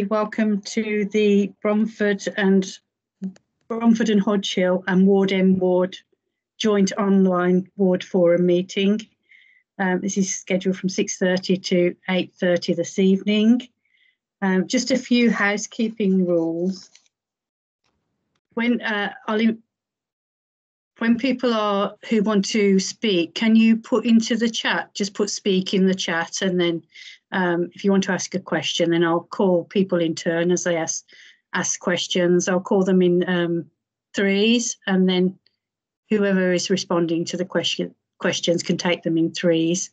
Welcome to the Bromford and Hodge Hill and Ward End Ward joint online ward forum meeting. This is scheduled from 6:30 to 8:30 this evening. Just a few housekeeping rules. When people who want to speak, can you put into the chat, just put speak in the chat, and then if you want to ask a question, then I'll call people in turn as they ask questions. I'll call them in threes, and then whoever is responding to the questions can take them in threes.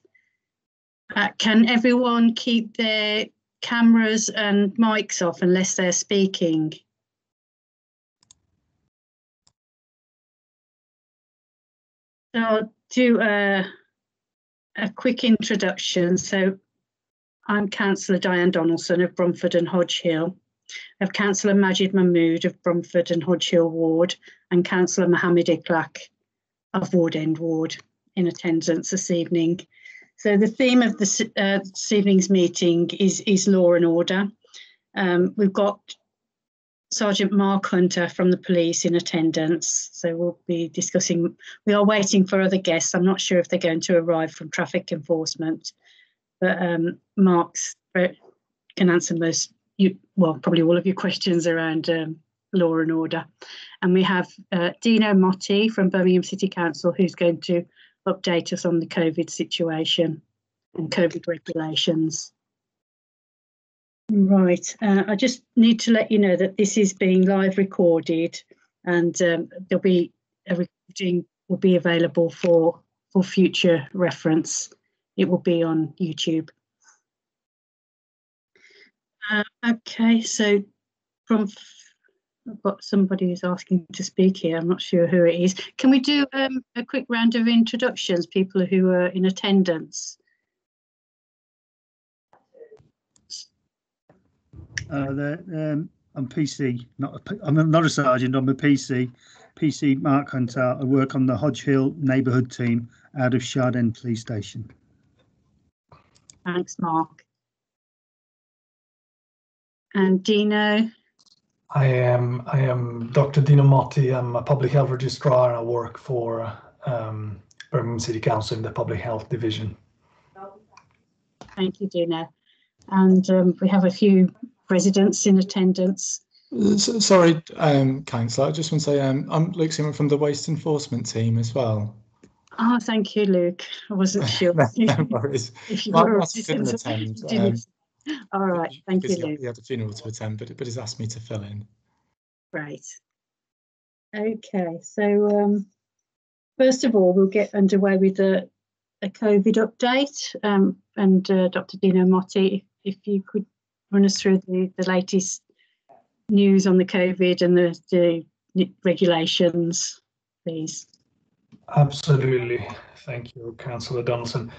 Can everyone keep their cameras and mics off unless they're speaking? So I'll do a quick introduction. So I'm Councillor Diane Donaldson of Bromford and Hodge Hill. I have Councillor Majid Mahmood of Bromford and Hodge Hill Ward and Councillor Mohammed Iqlaq of Ward End Ward in attendance this evening. So the theme of this evening's meeting is law and order. We've got Sergeant Mark Hunter from the police in attendance. So we'll be discussing, we are waiting for other guests. I'm not sure if they're going to arrive from traffic enforcement, but Mark can answer probably all of your questions around law and order. And we have Dino Motti from Birmingham City Council, who's going to update us on the COVID situation and COVID regulations. Right, I just need to let you know that this is being live recorded, and a recording will be available for future reference. It will be on YouTube. Okay, so I've got somebody who's asking to speak here. I'm not sure who it is. Can we do a quick round of introductions, people who are in attendance? I'm PC, I'm not a sergeant, I'm a PC. PC Mark Hunter. I work on the Hodge Hill neighbourhood team out of Shard End Police Station. Thanks, Mark. And Dino? I am Dr. Dino Motti. I'm a public health registrar and I work for Birmingham City Council in the Public Health Division. Thank you, Dino. And we have a few residents in attendance. Sorry, Councillor, I just want to say I'm Luke Simon from the Waste Enforcement team as well. Oh, thank you, Luke. I wasn't sure. No worries. Mark couldn't attend. All right, thank you, Luke. He had a funeral to attend, but he's asked me to fill in. Right. Okay, so first of all, we'll get underway with a COVID update. And Dr. Dino Motti, if you could run us through the latest news on the COVID and the regulations, please. Absolutely. Thank you, Councillor Donaldson.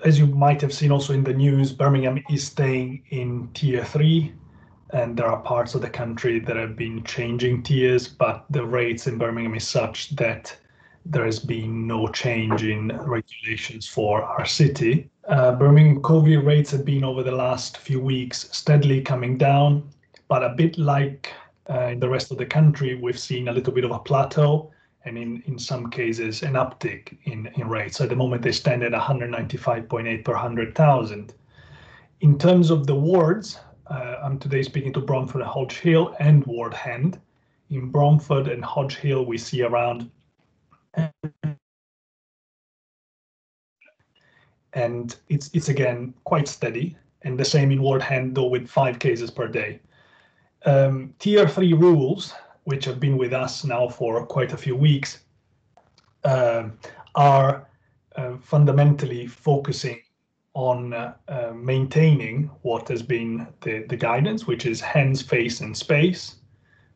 As you might have seen also in the news, Birmingham is staying in Tier 3, and there are parts of the country that have been changing tiers, but the rates in Birmingham is such that there has been no change in regulations for our city. Birmingham COVID rates have been over the last few weeks steadily coming down, but a bit like in the rest of the country, we've seen a little bit of a plateau and in some cases an uptick in rates. So at the moment they stand at 195.8 per 100,000. In terms of the wards, I'm today speaking to Bromford and Hodge Hill and Ward End. In Bromford and Hodge Hill we see around and it's again quite steady, and the same in Ward End, though with 5 cases per day. Tier 3 rules, which have been with us now for quite a few weeks, are fundamentally focusing on maintaining what has been the guidance, which is hands, face and space,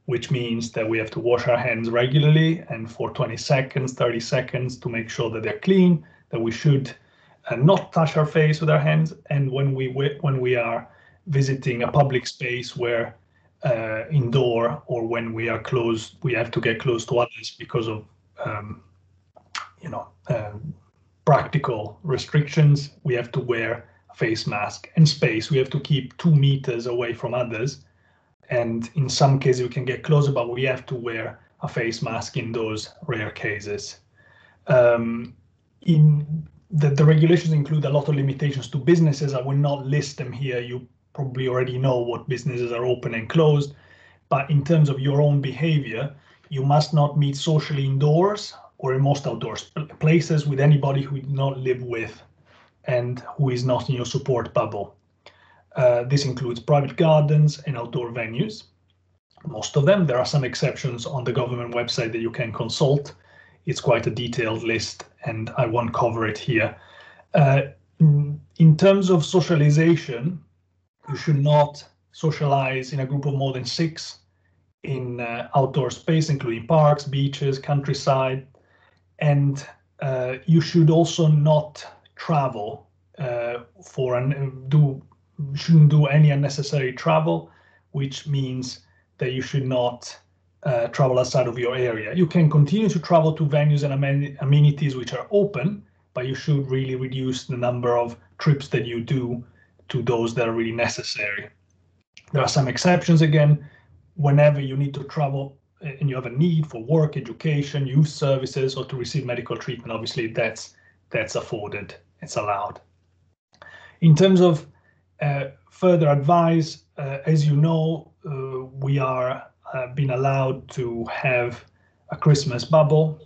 which means that we have to wash our hands regularly and for 20 seconds, 30 seconds to make sure that they're clean, that we should not touch our face with our hands, and when we are visiting a public space where indoor or when we are close, we have to get close to others because of practical restrictions, we have to wear face mask. And space, we have to keep 2 meters away from others. And in some cases we can get closer, but we have to wear a face mask in those rare cases. The regulations include a lot of limitations to businesses. I will not list them here. You probably already know what businesses are open and closed. But in terms of your own behavior, you must not meet socially indoors or in most outdoors places with anybody who you do not live with and who is not in your support bubble. This includes private gardens and outdoor venues. Most of them. There are some exceptions on the government website that you can consult. It's quite a detailed list, and I won't cover it here. In terms of socialization, you should not socialize in a group of more than 6 in outdoor space, including parks, beaches, countryside, and you should also not travel shouldn't do any unnecessary travel, which means that you should not travel outside of your area. You can continue to travel to venues and amenities which are open, but you should really reduce the number of trips that you do to those that are really necessary. There are some exceptions again. Whenever you need to travel and you have a need for work, education, youth services, or to receive medical treatment, obviously that's afforded, it's allowed. In terms of further advice, as you know, we are been allowed to have a Christmas bubble,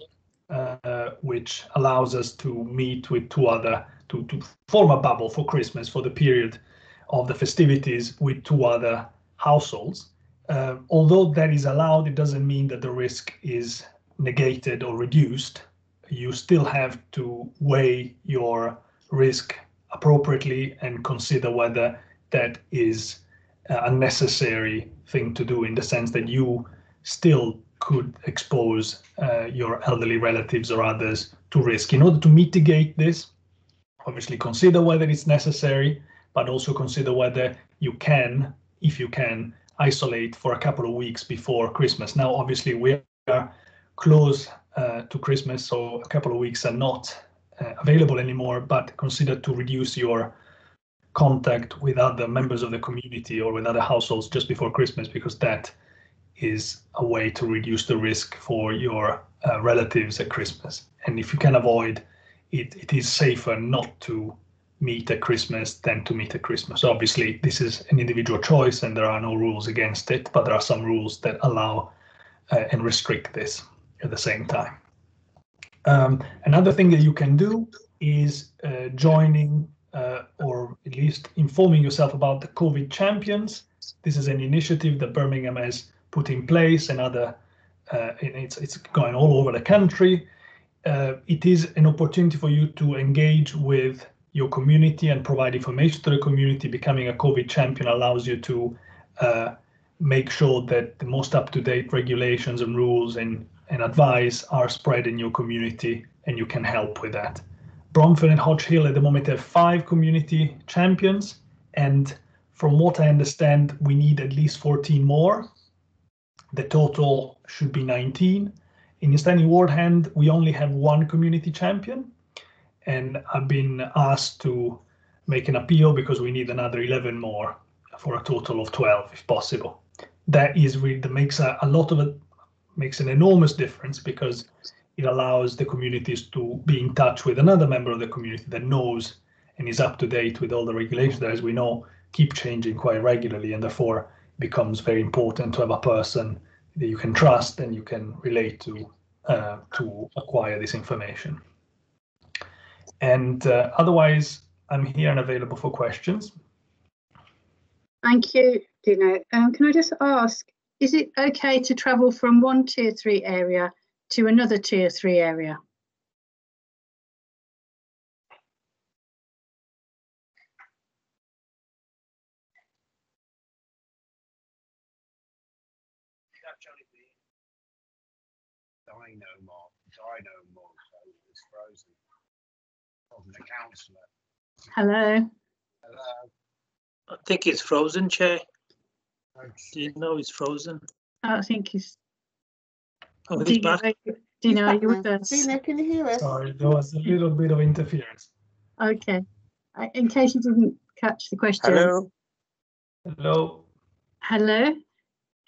which allows us to meet with to form a bubble for Christmas for the period of the festivities with 2 other households. Although that is allowed, it doesn't mean that the risk is negated or reduced. You still have to weigh your risk appropriately and consider whether that is a necessary thing to do, in the sense that you still could expose your elderly relatives or others to risk. In order to mitigate this, obviously consider whether it's necessary, but also consider whether you can, if you can, isolate for a couple of weeks before Christmas. Now, obviously, we are close to Christmas, so a couple of weeks are not available anymore, but consider to reduce your contact with other members of the community or with other households just before Christmas, because that is a way to reduce the risk for your relatives at Christmas. And if you can avoid it, it is safer not to meet at Christmas than to meet at Christmas. Obviously, this is an individual choice and there are no rules against it, but there are some rules that allow and restrict this at the same time. Another thing that you can do is joining or at least informing yourself about the COVID Champions. This is an initiative that Birmingham has put in place, and it's going all over the country. It is an opportunity for you to engage with your community and provide information to the community. Becoming a COVID champion allows you to make sure that the most up-to-date regulations and rules and advice are spread in your community, and you can help with that. Bromford and Hodge Hill at the moment have 5 community champions, and from what I understand, we need at least 14 more. The total should be 19. In Eastern Wardhand, we only have 1 community champion, and I've been asked to make an appeal because we need another 11 more for a total of 12 if possible. That is really, that makes a lot of it, makes an enormous difference, because it allows the communities to be in touch with another member of the community that knows and is up to date with all the regulations that, as we know, keep changing quite regularly, and therefore becomes very important to have a person that you can trust and you can relate to acquire this information. And otherwise, I'm here and available for questions. Thank you, Dino. Can I just ask, is it okay to travel from one Tier 3 area to another Tier 3 area? Hello. Hello. I think it's frozen, Chair. Do you know it's frozen? I think he's. Oh, he's back. Dino, are you with us? Dino, can you hear us? Sorry, there was a little bit of interference. Okay. In case you didn't catch the question. Hello. Hello. Hello.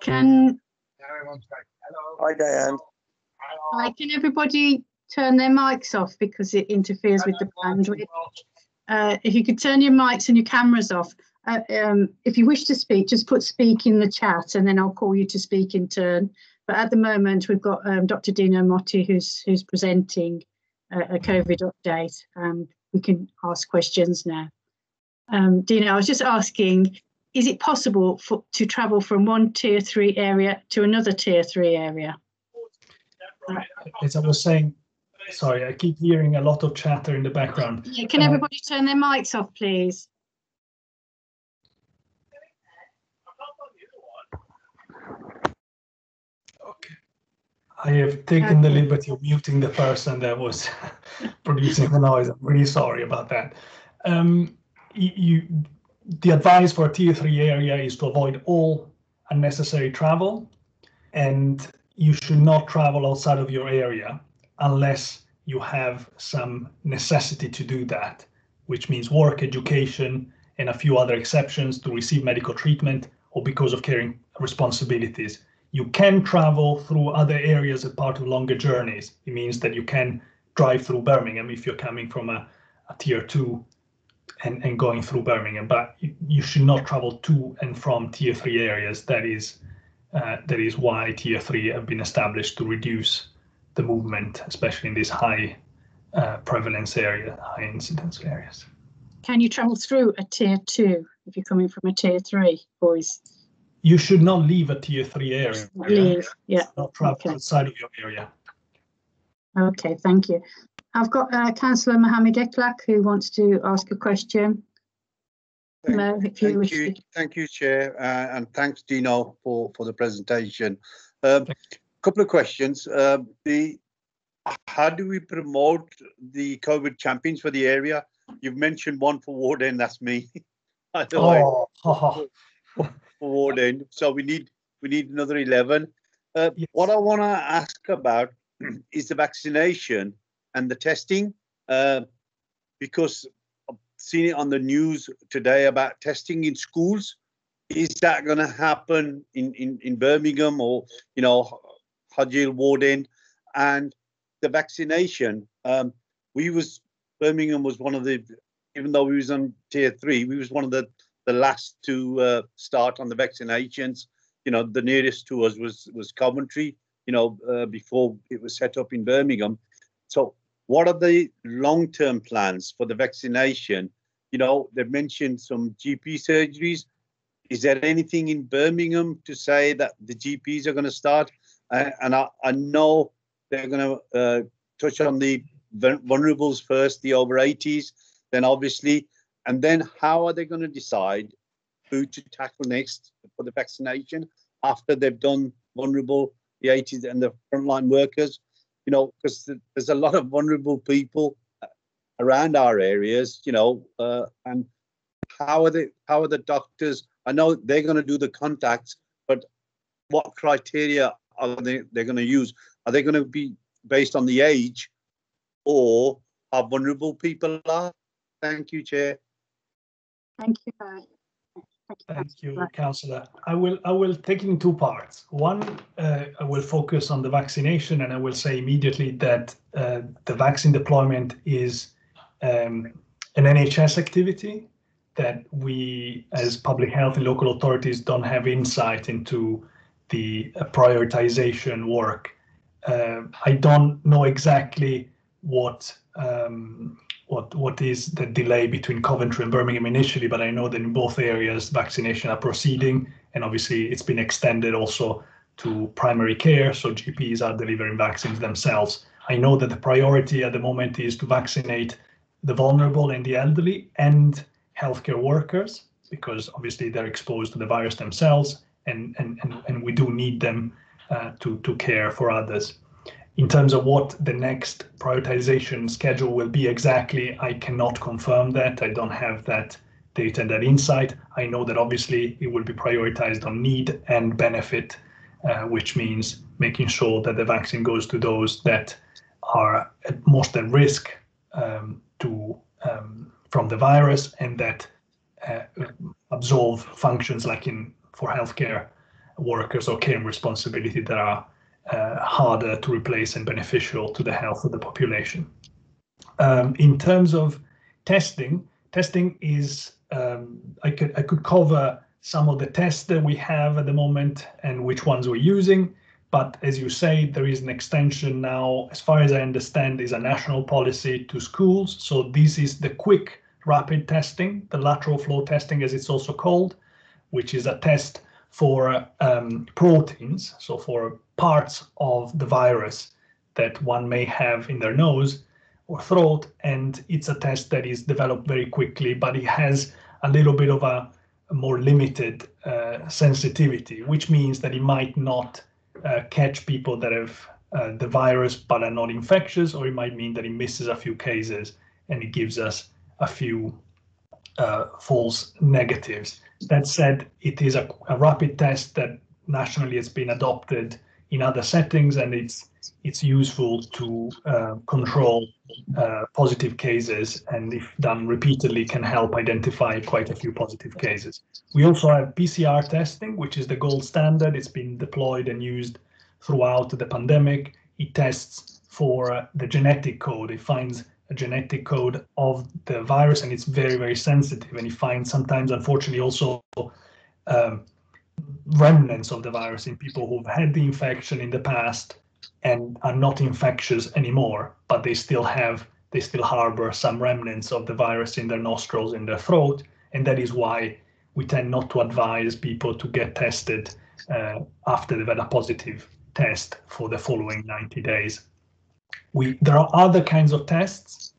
Can Hi, Diane. can everybody turn their mics off because it interferes with the bandwidth? If you could turn your mics and your cameras off. If you wish to speak, just put speak in the chat and then I'll call you to speak in turn. But at the moment, we've got Dr. Dino Motti who's presenting a COVID update, and we can ask questions now. Dino, I was just asking, is it possible to travel from one tier 3 area to another tier 3 area? As I was saying, sorry, I keep hearing a lot of chatter in the background. Yeah, can everybody turn their mics off, please? Okay. I have taken the liberty of muting the person that was producing the noise. I'm really sorry about that. The advice for a tier 3 area is to avoid all unnecessary travel, and you should not travel outside of your area unless you have some necessity to do that, which means work, education, and a few other exceptions to receive medical treatment or because of caring responsibilities. You can travel through other areas as part of longer journeys. It means that you can drive through Birmingham if you're coming from a tier 2 and going through Birmingham, but you should not travel to and from tier 3 areas. That is why tier 3 have been established to reduce the movement, especially in these high prevalence area, high incidence areas. Can you travel through a tier 2 if you're coming from a tier 3, boys? You should not leave a tier 3 area. Leave, yeah. Not travel outside of your area. Okay, thank you. I've got Councillor Mohammed Eklak who wants to ask a question. Thank you, Chair, and thanks, Dino, for the presentation. Couple of questions. How do we promote the COVID champions for the area? You've mentioned one for Warden, that's me. For Warden, so we need another 11. Yes. What I want to ask about is the vaccination and the testing, because I've seen it on the news today about testing in schools. Is that going to happen in Birmingham or, you know, Hodge, Warden? And the vaccination, Birmingham was one of the, even though we was on tier 3, we was one of the last to start on the vaccinations. You know, the nearest to us was Coventry, you know, before it was set up in Birmingham. So what are the long-term plans for the vaccination? You know, they've mentioned some GP surgeries. Is there anything in Birmingham to say that the GPs are going to start? And I know they're going to touch on the vulnerables first, the over 80s, then obviously, and then how are they going to decide who to tackle next for the vaccination after they've done vulnerable, the 80s and the frontline workers? You know, because there's a lot of vulnerable people around our areas, you know, and how are the doctors? I know they're going to do the contacts, but what criteria are they're going to use? Are they going to be based on the age or how vulnerable people are? Thank you, Chair. Thank you. Thank you, Councillor. I will take it in two parts. One, I will focus on the vaccination, and I will say immediately that the vaccine deployment is an NHS activity that we, as public health and local authorities, don't have insight into the prioritization work. I don't know exactly what is the delay between Coventry and Birmingham initially, but I know that in both areas vaccination are proceeding, and obviously it's been extended also to primary care, so GPs are delivering vaccines themselves. I know that the priority at the moment is to vaccinate the vulnerable and the elderly and healthcare workers, because obviously they're exposed to the virus themselves, and we do need them to care for others. In terms of what the next prioritization schedule will be exactly, I cannot confirm that. I don't have that data and that insight. I know that obviously it will be prioritized on need and benefit, which means making sure that the vaccine goes to those that are most at risk to from the virus, and that absolve functions like for healthcare workers or care and responsibility that are harder to replace and beneficial to the health of the population. In terms of testing is I could cover some of the tests that we have at the moment and which ones we're using. But as you say, there is an extension now, as far as I understand, is a national policy to schools. So this is the quick rapid testing, the lateral flow testing, as it's also called, which is a test for proteins, so for parts of the virus that one may have in their nose or throat. And it's a test that is developed very quickly, but it has a little bit of a more limited sensitivity, which means that it might not catch people that have the virus but are not infectious, or it might mean that it misses a few cases and it gives us a few false negatives. That said, it is a rapid test that nationally has been adopted in other settings, and it's useful to control positive cases, and if done repeatedly can help identify quite a few positive cases. We also have PCR testing, which is the gold standard. It's been deployed and used throughout the pandemic. It tests for the genetic code. It finds a genetic code of the virus, and it's very, very sensitive. And it finds sometimes, unfortunately, also remnants of the virus in people who've had the infection in the past and are not infectious anymore, but they still harbor some remnants of the virus in their nostrils, in their throat. And that is why we tend not to advise people to get tested after they've had a positive test for the following 90 days. There are other kinds of tests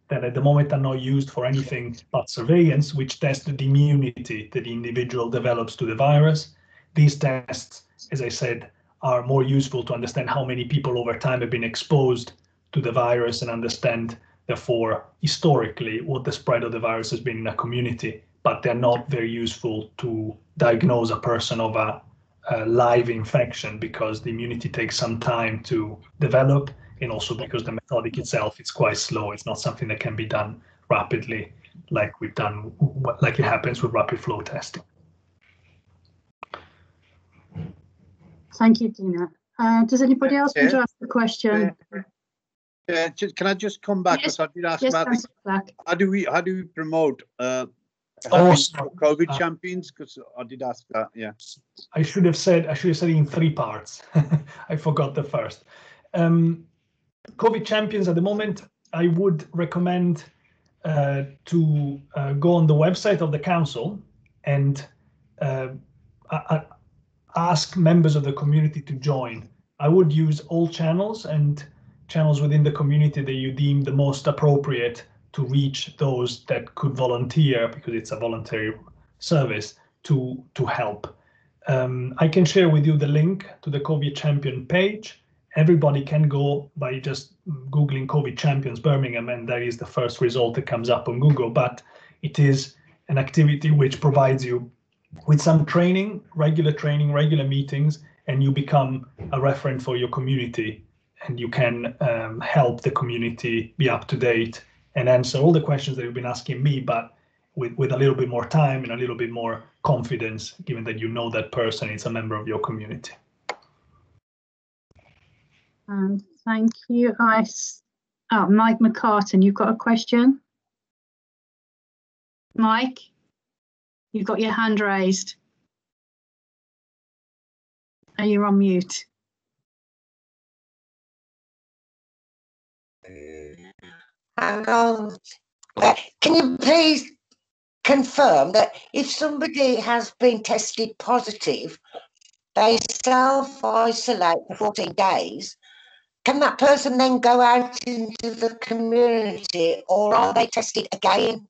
that at the moment are not used for anything but surveillance, which test the immunity that the individual develops to the virus. These tests, as I said, are more useful to understand how many people over time have been exposed to the virus and understand, therefore, historically, what the spread of the virus has been in a community, but they're not very useful to diagnose a person of a live infection, because the immunity takes some time to develop, and also because the methodic itself is quite slow. It's not something that can be done rapidly like it happens with rapid flow testing. Thank you, Dina. Does anybody else want to ask a question? Yeah, can I just come back? Yes, because I did ask yes, about how do we promote COVID champions? Because I did ask that. Yeah. I should have said in 3 parts. I forgot the first. COVID champions at the moment, I would recommend to go on the website of the council and ask members of the community to join. I would use all channels and channels within the community that you deem the most appropriate to reach those that could volunteer, because it's a voluntary service, to help. I can share with you the link to the COVID champion page. Everybody can go by just Googling COVID champions Birmingham, and that is the first result that comes up on Google. But it is an activity which provides you with some training, regular meetings, and you become a referent for your community, and you can help the community be up to date and answer all the questions that you've been asking me, but with a little bit more time and a little bit more confidence, given that you know that person is a member of your community. Thank you. Mike McCartan, you've got a question? Mike, you've got your hand raised. Are you on mute? Hang on. Can you please confirm that if somebody has been tested positive, they self-isolate for 14 days, can that person then go out into the community, or are they tested again?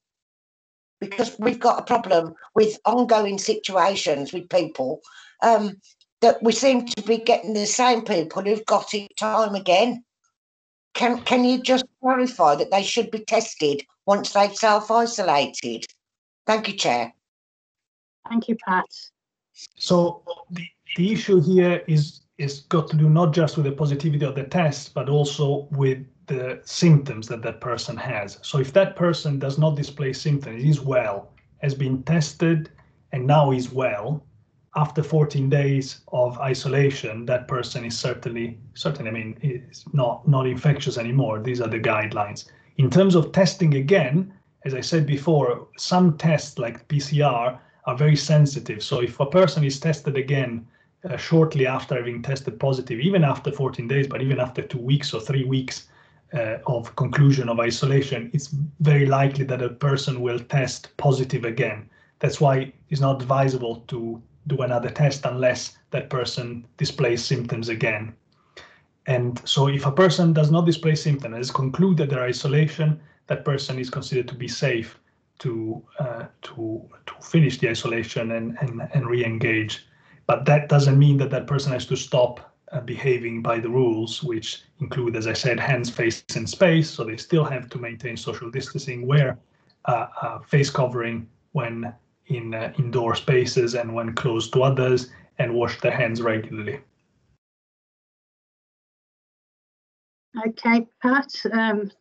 Because we've got a problem with ongoing situations with people that we seem to be getting the same people who've got it time again. Can you just clarify that they should be tested once they've self-isolated? Thank you, Chair. Thank you, Pat. So the issue here is got to do not just with the positivity of the test, but also with the symptoms that that person has. So if that person does not display symptoms, is well, has been tested, and now is well, after 14 days of isolation, that person is certainly, I mean, is not infectious anymore. These are the guidelines. In terms of testing again, as I said before, some tests like PCR are very sensitive. So if a person is tested again shortly after having tested positive, even after 14 days, but even after 2 weeks or 3 weeks of conclusion of isolation, it's very likely that a person will test positive again. That's why it's not advisable to do another test unless that person displays symptoms again. And so if a person does not display symptoms and has concluded their isolation, that person is considered to be safe to finish the isolation and re-engage. But that doesn't mean that that person has to stop behaving by the rules, which include, as I said, hands, face, and space. So they still have to maintain social distancing, wear face covering when in indoor spaces and when close to others, and wash their hands regularly. Okay, Pat,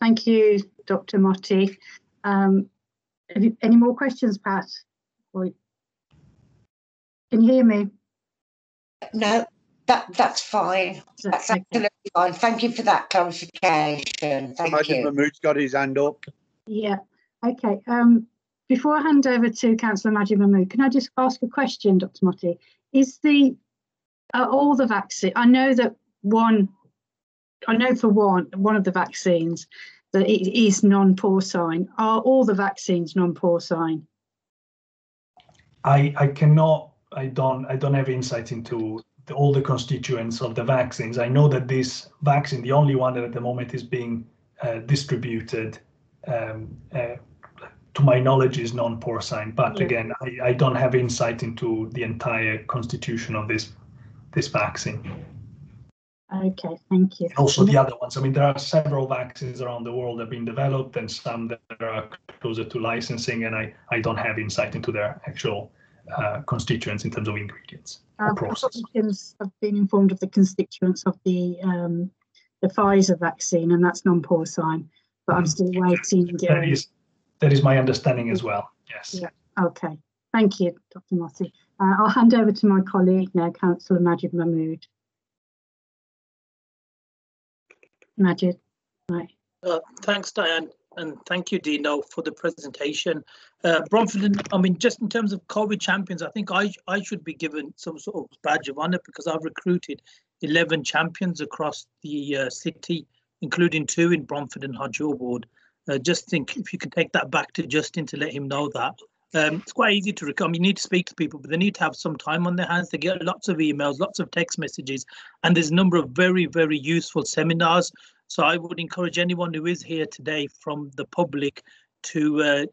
thank you, Dr. Motti. Any more questions, Pat? Can you hear me? No, that's fine. That's Okay. absolutely fine. Thank you for that clarification. Thank you. Mahmood's got his hand up. Yeah, okay. Before I hand over to Councillor Majid Mahmood, can I just ask a question, Dr. Motti? Is all the vaccine, I know for one of the vaccines that it is non-porcine. Are all the vaccines non-porcine? I don't have insight into all the constituents of the vaccines. I know that this vaccine, the only one that at the moment is being distributed, to my knowledge, is non-porcine. But Yeah. again, I don't have insight into the entire constitution of this vaccine. Okay, thank you. And also the other ones. I mean, there are several vaccines around the world that have been developed, and some that are closer to licensing, and I don't have insight into their actual constituents in terms of ingredients or process. I've been informed of the constituents of the Pfizer vaccine, and that's non-porcine, but I'm still waiting. That is my understanding as well. Yes. Yeah. Okay. Thank you, Dr. Motti. I'll hand over to my colleague now, Councillor Majid Mahmood. Majid, right. Thanks, Diane, and thank you, Dino, for the presentation. Bromford, I mean, just in terms of COVID champions, I think I should be given some sort of badge of honour because I've recruited 11 champions across the city, including 2 in Bromford and Hodge Ward. Just think if you can take that back to Justin to let him know that. It's quite easy to recruit. I mean, you need to speak to people, but they need to have some time on their hands. They get lots of emails, lots of text messages, and there's a number of very, very useful seminars. So I would encourage anyone who is here today from the public to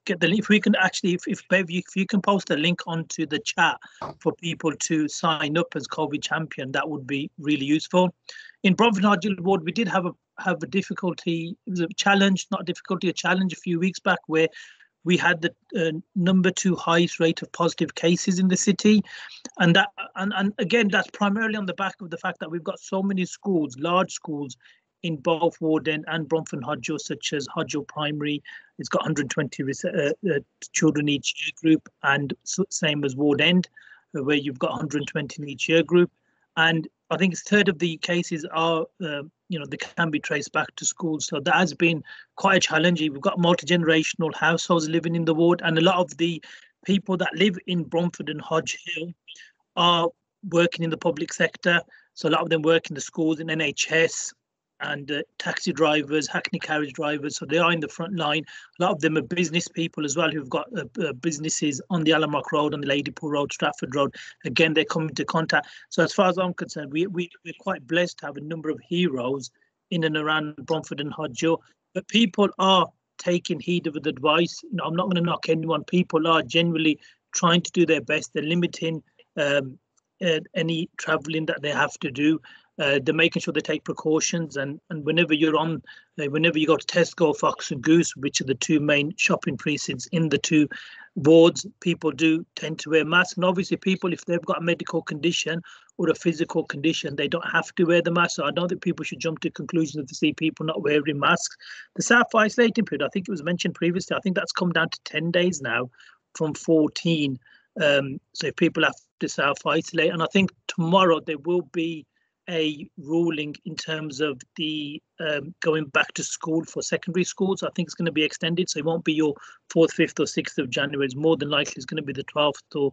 get the link. If we can actually, if Bev, if you can post a link onto the chat for people to sign up as COVID champion, that would be really useful. In Bromford Hodge Ward, we did have a difficulty. It was a challenge, not a difficulty, a challenge a few weeks back where we had the number 2 highest rate of positive cases in the city, and again that's primarily on the back of the fact that we've got so many schools, large schools, in both Ward End and Bromford Hodge, such as Hodge Primary. It's got 120 children each year group, and same as Ward End, where you've got 120 in each year group. And I think a third of the cases are, they can be traced back to schools. So that has been quite a challenge. We've got multi-generational households living in the ward, and a lot of the people that live in Bromford and Hodge Hill are working in the public sector. So a lot of them work in the schools, in NHS, and taxi drivers, hackney carriage drivers, so they are in the front line. A lot of them are business people as well, who've got businesses on the Alamock Road, on the Ladypool Road, Stratford Road. Again, they come into contact. So as far as I'm concerned, we're quite blessed to have a number of heroes in and around Bromford and Hodge. But people are taking heed of the advice. I'm not going to knock anyone. People are genuinely trying to do their best. They're limiting any travelling that they have to do. they're making sure they take precautions, and whenever you're on, whenever you go to Tesco, Fox and Goose, which are the two main shopping precincts in the two wards, people do tend to wear masks. And obviously people, if they've got a medical condition or a physical condition, they don't have to wear the mask. So I don't think people should jump to conclusions if they see people not wearing masks. The self-isolating period, I think it was mentioned previously, I think that's come down to 10 days now from 14. So if people have to self-isolate, and I think tomorrow there will be a ruling in terms of the going back to school for secondary schools. I think it's going to be extended, so it won't be your 4th, 5th or 6th of January. It's more than likely it's going to be the 12th or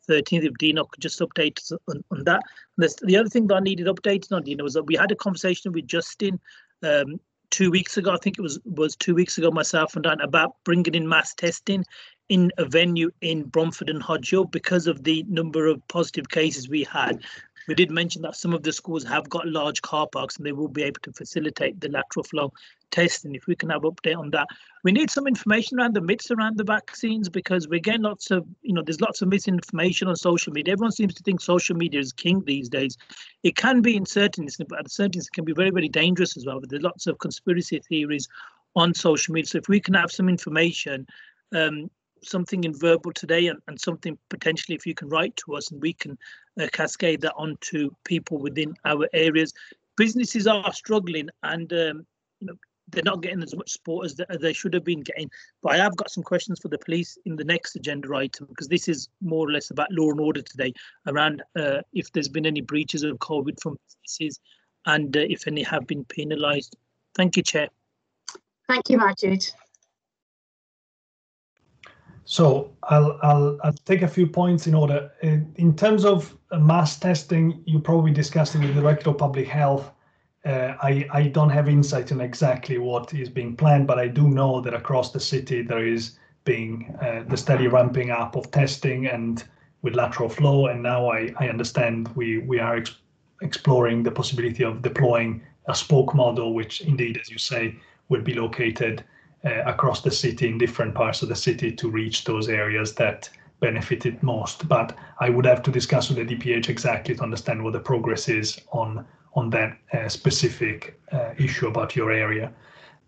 13th. If Dino could just update us on that. The other thing that I needed updating on, Dino, was that we had a conversation with Justin 2 weeks ago. I think it was 2 weeks ago, myself and Dan, about bringing in mass testing in a venue in Bromford and Hodge because of the number of positive cases we had. We did mention that some of the schools have got large car parks and they will be able to facilitate the lateral flow testing. If we can have an update on that. We need some information around the myths around the vaccines, because we're getting lots of, there's lots of misinformation on social media. Everyone seems to think social media is king these days. It can be in certain instances, but at certain instances it can be very, very dangerous as well. But there's lots of conspiracy theories on social media. So if we can have some information, something in verbal today and something potentially if you can write to us, and we can cascade that onto people within our areas. Businesses are struggling, and they're not getting as much support as they should have been getting. But I have got some questions for the police in the next agenda item, because this is more or less about law and order today, around if there's been any breaches of COVID from businesses and if any have been penalised. Thank you, Chair. Thank you, Majid. So I'll take a few points in order. In terms of mass testing, you probably discussed it with the Director of Public Health. I don't have insight on exactly what is being planned, but I do know that across the city there is being the steady ramping up of testing and with lateral flow. And now I understand we are exploring the possibility of deploying a spoke model, which indeed, as you say, will be located across the city in different parts of the city to reach those areas that benefited most. But I would have to discuss with the DPH exactly to understand what the progress is on that specific issue about your area.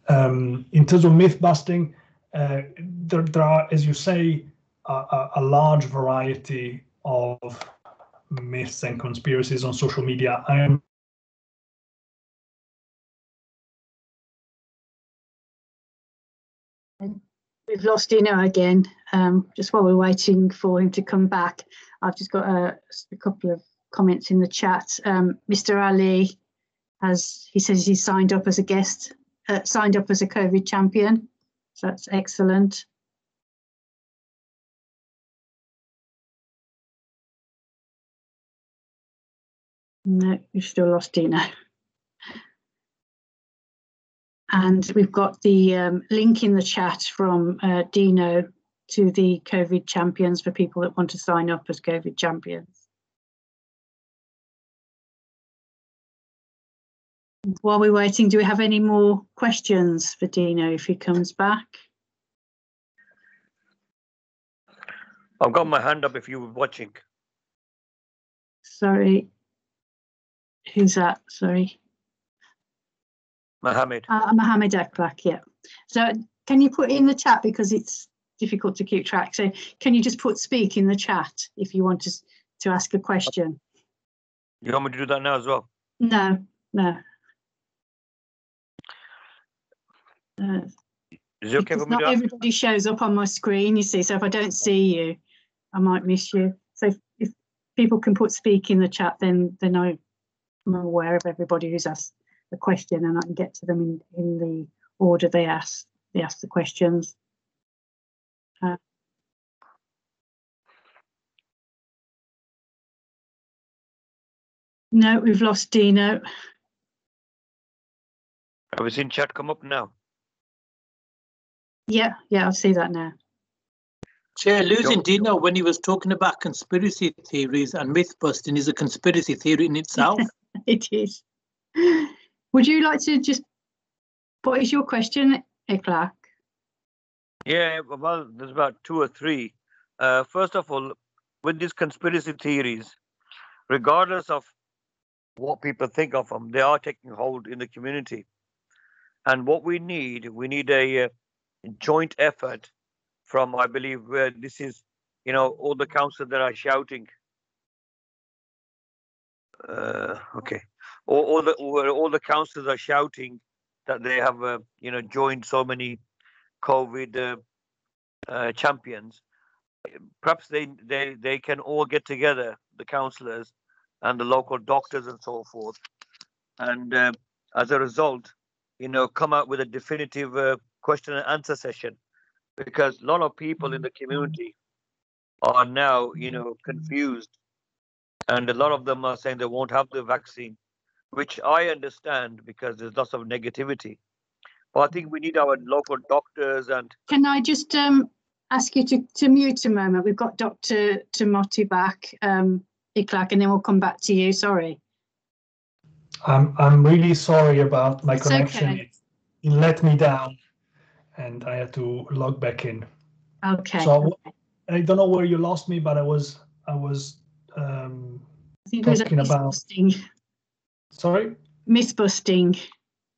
In terms of myth busting, there are, as you say, a large variety of myths and conspiracies on social media. We've lost Dino again. Just while we're waiting for him to come back, I've just got a couple of comments in the chat. Mr. Ali he says he's signed up as a guest, signed up as a COVID champion. So that's excellent. No, we've still lost Dino. And we've got the link in the chat from Dino to the COVID champions for people that want to sign up as COVID champions. While we're waiting, do we have any more questions for Dino if he comes back? I've got my hand up if you were watching. Sorry. Who's that? Sorry. Mohammed. Mohammed Aklak, yeah. So can you put it in the chat, because it's difficult to keep track. So can you just put speak in the chat if you want to ask a question? You want me to do that now as well? No. Is it okay for me not to ask? Everybody shows up on my screen, you see, so if I don't see you, I might miss you. So if people can put speak in the chat, then I'm aware of everybody who's asked a question, and I can get to them in the order they ask the questions. No, we've lost Dino. Have we seen chat come up now? Yeah, I see that now. Chair, losing Dino when he was talking about conspiracy theories and myth busting is a conspiracy theory in itself. It is. Would you like to just, what is your question, Clark? Yeah, well, there's about 2 or 3. First of all, with these conspiracy theories, regardless of what people think of them. They are taking hold in the community. And what we need a joint effort from, I believe, where this is, all the councillors that are shouting. Okay, all the councillors are shouting that they have, joined so many COVID champions. Perhaps they can all get together, the councillors and the local doctors and so forth, and as a result, come out with a definitive question and answer session, because a lot of people in the community are now, confused, and a lot of them are saying they won't have the vaccine, which I understand because there's lots of negativity. But I think we need our local doctors and. Can I just ask you to mute a moment? We've got Dr. Tamotti back, Ikhlaq, and then we'll come back to you. Sorry. I'm really sorry about my It's connection. okay. It let me down, and I had to log back in. Okay. So I don't know where you lost me, but I was I think it was talking about. busting. Sorry. Myth busting.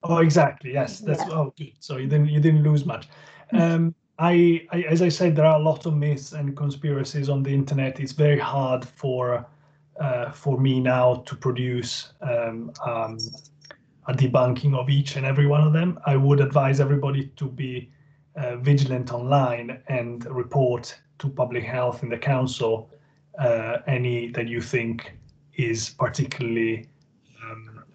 Oh, exactly. Yes, that's oh good. So you didn't lose much. As I said, there are a lot of myths and conspiracies on the internet. It's very hard for me now to produce a debunking of each and every one of them. I would advise everybody to be vigilant online and report to public health in the council any that you think is particularly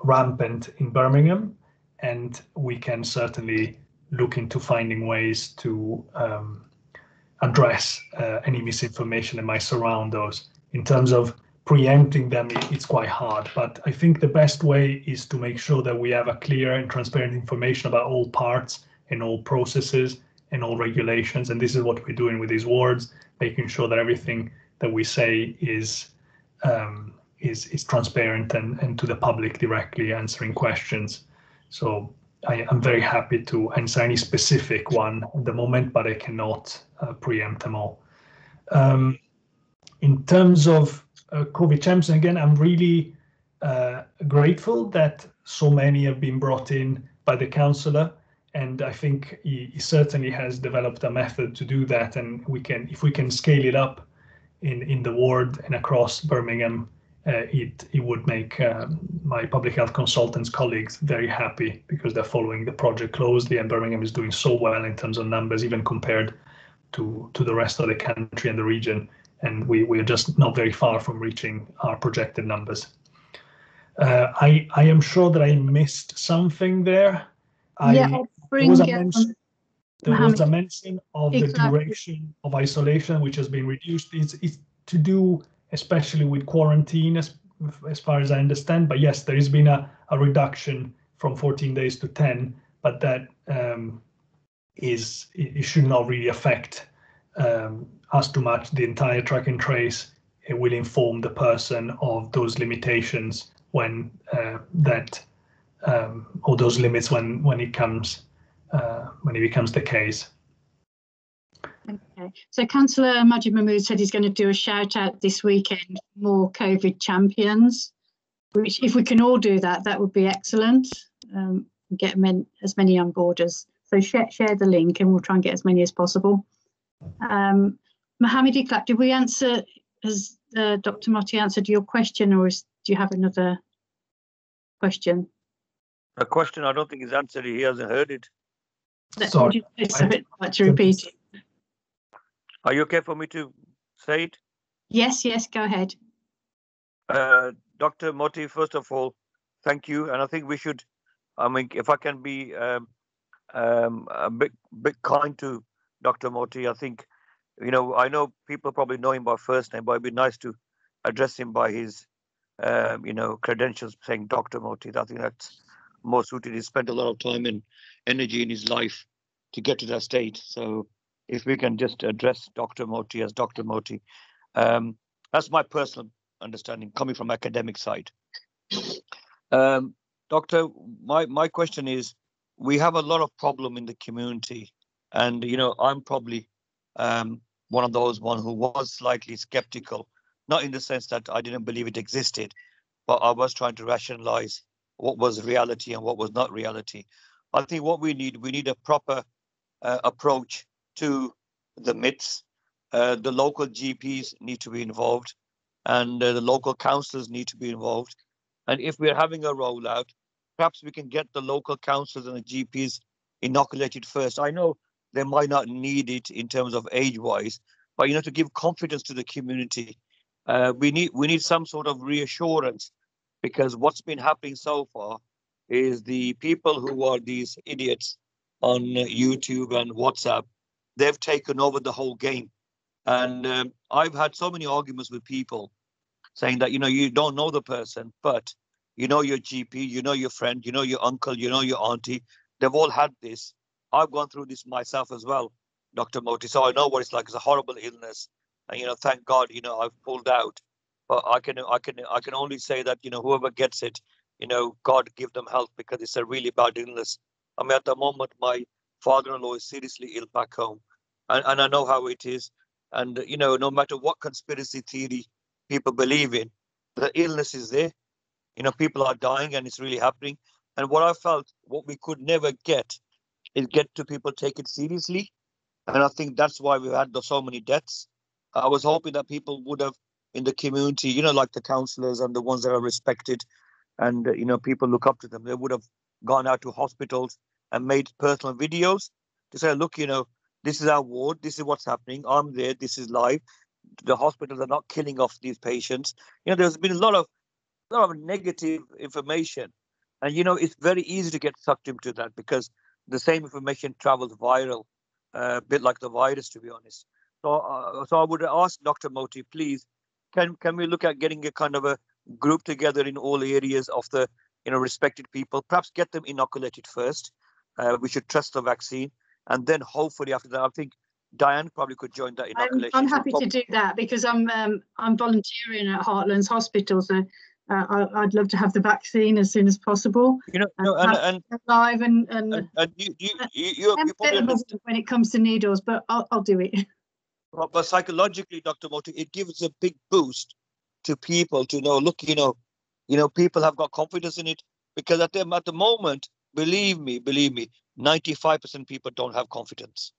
rampant in Birmingham, and we can certainly look into finding ways to address any misinformation that might surround those. In terms of preempting them, it's quite hard, but I think the best way is to make sure that we have a clear and transparent information about all parts and all processes and all regulations, and this is what we're doing with these wards, making sure that everything that we say is transparent and to the public directly, answering questions. So I'm very happy to answer any specific one at the moment, but I cannot preempt them all. In terms of COVID champs, again, I'm really grateful that so many have been brought in by the councillor, and I think he certainly has developed a method to do that, and if we can scale it up in the ward and across Birmingham, it would make my public health consultants colleagues very happy, because they're following the project closely, and Birmingham is doing so well in terms of numbers, even compared to the rest of the country and the region, and we are just not very far from reaching our projected numbers. I am sure that I missed something there. There was a mention of the duration of isolation, which has been reduced. It's to do especially with quarantine, as far as I understand. But yes, there has been a reduction from 14 days to 10, but that it should not really affect us too much. The entire track and trace, it will inform the person of those limitations when or those limits when it becomes the case. Okay, so Councillor Majid Mahmood said he's going to do a shout out this weekend, more COVID champions, which if we can all do that, that would be excellent. Get as many on board as, so share the link and we'll try and get as many as possible. Mohammed Ikhlaq, did we answer, has Dr. Motti answered your question, or do you have another question? A question I don't think is answered, he hasn't heard it. Sorry. I'd like to repeat it. Are you okay for me to say it? Yes, go ahead. Dr. Motti, first of all, thank you. And I think we should, if I can be a bit kind to Dr. Motti, I think, I know people probably know him by first name, but it'd be nice to address him by his, credentials, saying Dr. Motti. I think that's more suited. He spent a lot of time and energy in his life to get to that state. So if we can just address Dr. Motti as Dr. Motti, that's my personal understanding coming from academic side. Doctor, my question is, we have a lot of problem in the community, and I'm probably one of those who was slightly skeptical, not in the sense that I didn't believe it existed, but I was trying to rationalize what was reality and what was not reality. I think what we need a proper approach to the myths. The local GPs need to be involved, and the local councillors need to be involved. And if we're having a rollout, perhaps we can get the local councillors and the GPs inoculated first. I know they might not need it in terms of age-wise, but to give confidence to the community, we need some sort of reassurance, because what's been happening so far is the people who are these idiots on YouTube and WhatsApp, they've taken over the whole game. And I've had so many arguments with people saying that, you don't know the person, but your GP, your friend, your uncle, your auntie, they've all had this. I've gone through this myself as well, Dr. Moti, so I know what it's like. It's a horrible illness. And, thank God, I've pulled out. But I can only say that, whoever gets it, God give them health, because it's a really bad illness. I mean, at the moment, my father-in-law is seriously ill back home. And I know how it is. And, no matter what conspiracy theory people believe in, the illness is there. People are dying, and it's really happening. And what I felt, what we could never get is get to people take it seriously. And I think that's why we've had so many deaths. I was hoping that people would have, in the community, like the councillors and the ones that are respected, and, people look up to them, they would have gone out to hospitals and made personal videos to say, look, this is our ward, this is what's happening, I'm there, this is live. The hospitals are not killing off these patients. There's been a lot of negative information, and it's very easy to get sucked into that, because the same information travels viral, a bit like the virus, to be honest. So I would ask Dr. Moti, please, can we look at getting a kind of a group together in all areas of the respected people, perhaps get them inoculated first. We should trust the vaccine, and then hopefully after that, I think Diane probably could join that inoculation. I'm happy to do that, because I'm volunteering at Heartlands Hospital, so I'd love to have the vaccine as soon as possible. And live and you when it comes to needles, but I'll do it. But psychologically, Dr. Moti, it gives a big boost to people to know, look, people have got confidence in it, because at the moment, believe me, 95% people don't have confidence.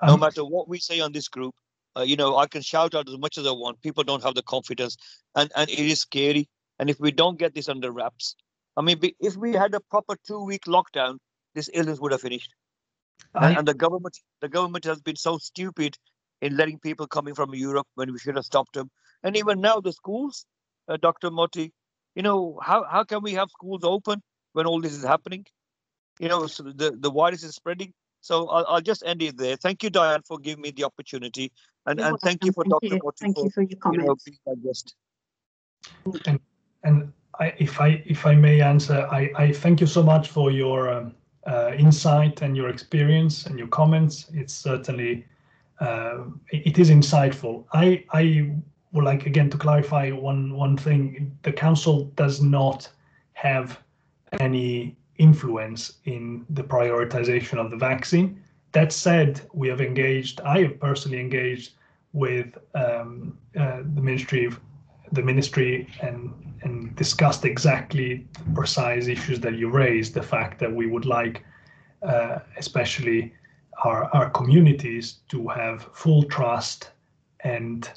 No matter what we say on this group, I can shout out as much as I want. People don't have the confidence, and it is scary. And if we don't get this under wraps, I mean, if we had a proper 2-week lockdown, this illness would have finished. And the government has been so stupid in letting people coming from Europe when we should have stopped them. And even now, the schools, Dr. Moti, how can we have schools open when all this is happening? So the virus is spreading. So I'll just end it there. Thank you, Diane, for giving me the opportunity, and thank you for Dr. Moti. Thank you for your comments. Being my guest. And if I may answer, I thank you so much for your insight and your experience and your comments. It's certainly it is insightful. I would like again to clarify one thing. The council does not have any influence in the prioritization of the vaccine. That said, I have personally engaged with the ministry and discussed exactly the precise issues that you raised. The fact that we would like, especially our communities, to have full trust and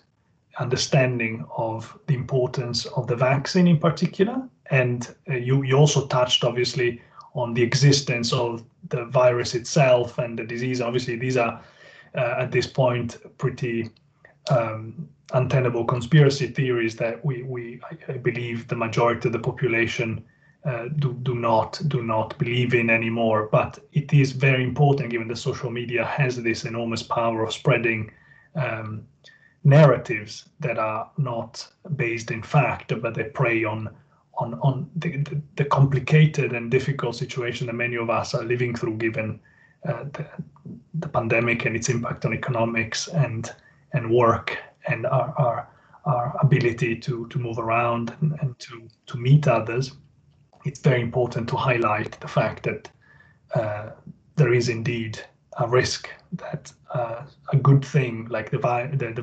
understanding of the importance of the vaccine in particular. And you also touched obviously on the existence of the virus itself and the disease. Obviously, these are at this point pretty untenable conspiracy theories that I believe the majority of the population do not believe in anymore. But it is very important, given that social media has this enormous power of spreading narratives that are not based in fact, but they prey on the complicated and difficult situation that many of us are living through, given the pandemic and its impact on economics and work and our ability to move around and to meet others. It's very important to highlight the fact that there is indeed a risk that a good thing like the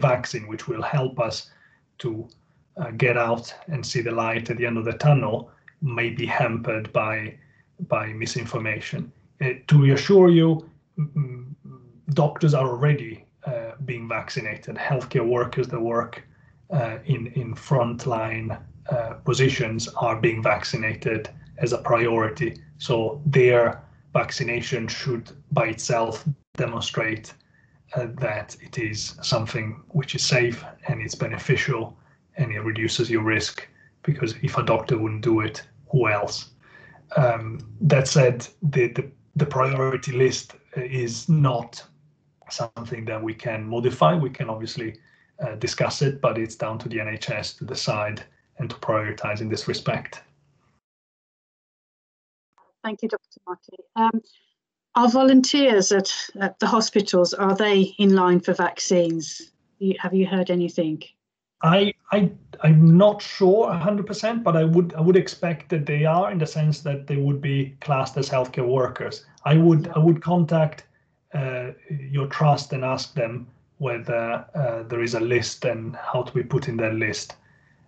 vaccine, which will help us to get out and see the light at the end of the tunnel may be hampered by misinformation. To reassure you, doctors are already being vaccinated. Healthcare workers that work in frontline positions are being vaccinated as a priority. So their vaccination should by itself demonstrate that it is something which is safe and it's beneficial and it reduces your risk, because if a doctor wouldn't do it, who else? That said, the priority list is not something that we can modify. We can obviously discuss it, but it's down to the NHS to decide and to prioritize in this respect. Thank you, Dr. Marty. Are volunteers at the hospitals, are they in line for vaccines? Have you heard anything? I'm not sure 100%, but I would expect that they are, in the sense that they would be classed as healthcare workers. I would contact your trust and ask them whether there is a list and how to be put in that list.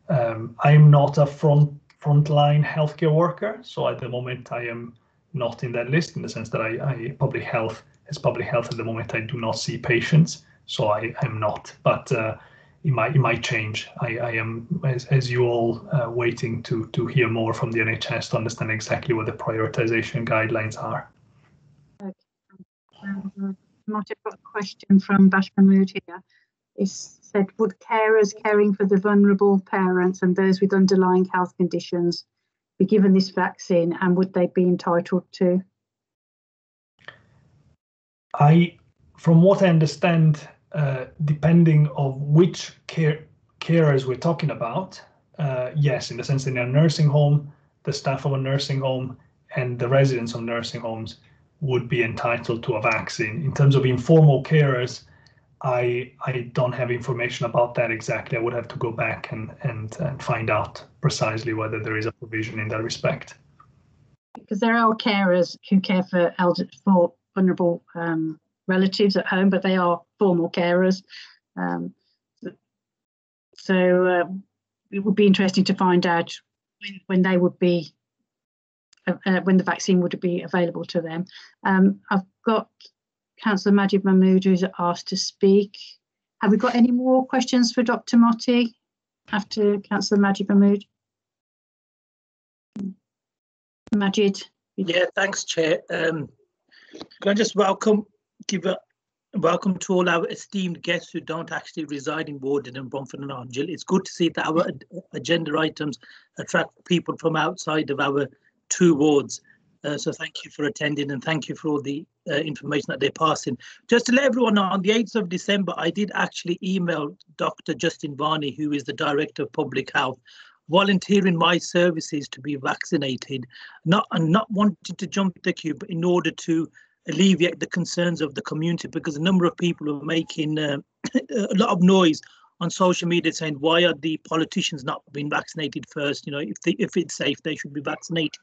I'm not a frontline healthcare worker, so at the moment I am not in that list, in the sense that I public health at the moment I do not see patients, so I am not. But it might change. I am, as you all, waiting to hear more from the NHS to understand exactly what the prioritization guidelines are. Okay. Marty, I've got a question from Bash Mahmood here. It said, would carers caring for the vulnerable parents and those with underlying health conditions be given this vaccine, and would they be entitled to? From what I understand, depending on which carers we're talking about, yes, in the sense that in a nursing home, the staff of a nursing home and the residents of nursing homes would be entitled to a vaccine. In terms of informal carers, I don't have information about that exactly. I would have to go back and find out precisely whether there is a provision in that respect. Because there are carers who care for vulnerable relatives at home, but they are formal carers. So it would be interesting to find out when they would be, when the vaccine would be available to them. I've got Councillor Majid Mahmood who's asked to speak. Have we got any more questions for Dr. Motti after Councillor Majid Mahmood? Majid? Yeah, thanks, Chair. Can I just give a welcome to all our esteemed guests who don't actually reside in Warden and Bromford and Hodge. It's good to see that our agenda items attract people from outside of our two wards. So thank you for attending, and thank you for all the information that they're passing. Just to let everyone know, on the 8th of December, I did actually email Dr. Justin Varney, who is the Director of Public Health, volunteering my services to be vaccinated, not wanting to jump the queue, but in order to alleviate the concerns of the community, because a number of people are making a lot of noise on social media saying, why are the politicians not being vaccinated first? You know, if it's safe, they should be vaccinated.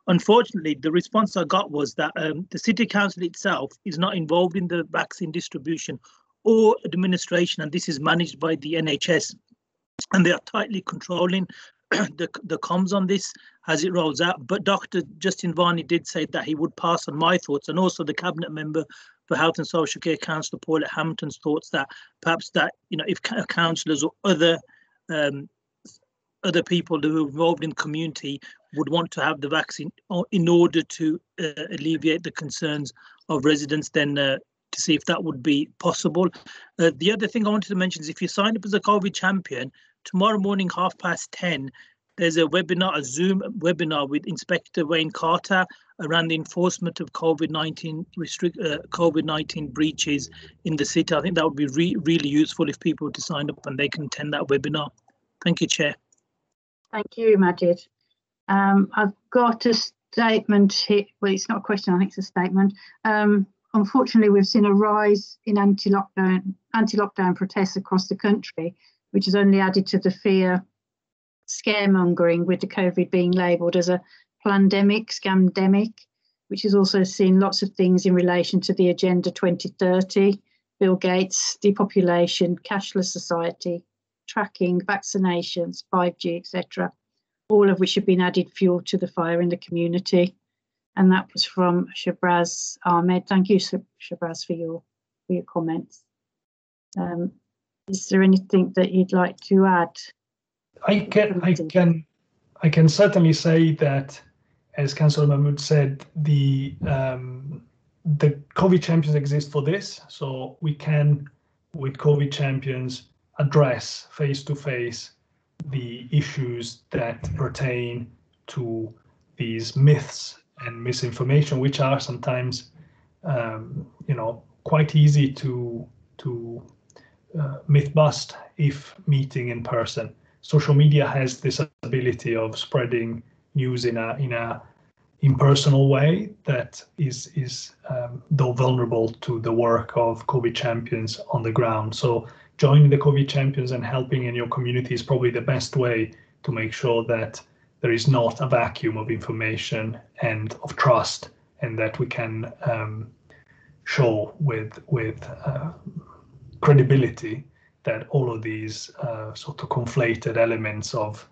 Unfortunately, the response I got was that the City Council itself is not involved in the vaccine distribution or administration, and this is managed by the NHS, and they are tightly controlling the comms on this as it rolls out. But Dr. Justin Varney did say that he would pass on my thoughts, and also the Cabinet Member for Health and Social Care, Councillor Paulette Hampton's thoughts, that perhaps that, you know, if councillors or other people who are involved in the community would want to have the vaccine in order to alleviate the concerns of residents, then to see if that would be possible. The other thing I wanted to mention is, if you sign up as a COVID champion, tomorrow morning, 10:30, there's a webinar, a Zoom webinar with Inspector Wayne Carter around the enforcement of COVID-19 breaches in the city. I think that would be really useful if people were to sign up and they can attend that webinar. Thank you, Chair. Thank you, Majid. I've got a statement here. Well, it's not a question, I think it's a statement. Unfortunately, we've seen a rise in anti-lockdown protests across the country, which has only added to the fear scaremongering, with the COVID being labelled as a plandemic, scamdemic, which has also seen lots of things in relation to the Agenda 2030, Bill Gates, depopulation, cashless society, tracking, vaccinations, 5G, etc., all of which have been added fuel to the fire in the community. And that was from Shabraz Ahmed. Thank you, Shabraz, for your comments. Is there anything that you'd like to add? I can certainly say that, as Councillor Mahmood said, the COVID champions exist for this, so we can, with COVID champions, address face-to-face the issues that pertain to these myths and misinformation, which are sometimes, quite easy to myth bust if meeting in person. Social media has this ability of spreading news in a impersonal way that is though vulnerable to the work of COVID champions on the ground. So joining the COVID champions and helping in your community is probably the best way to make sure that there is not a vacuum of information and of trust, and that we can show with credibility that all of these sort of conflated elements of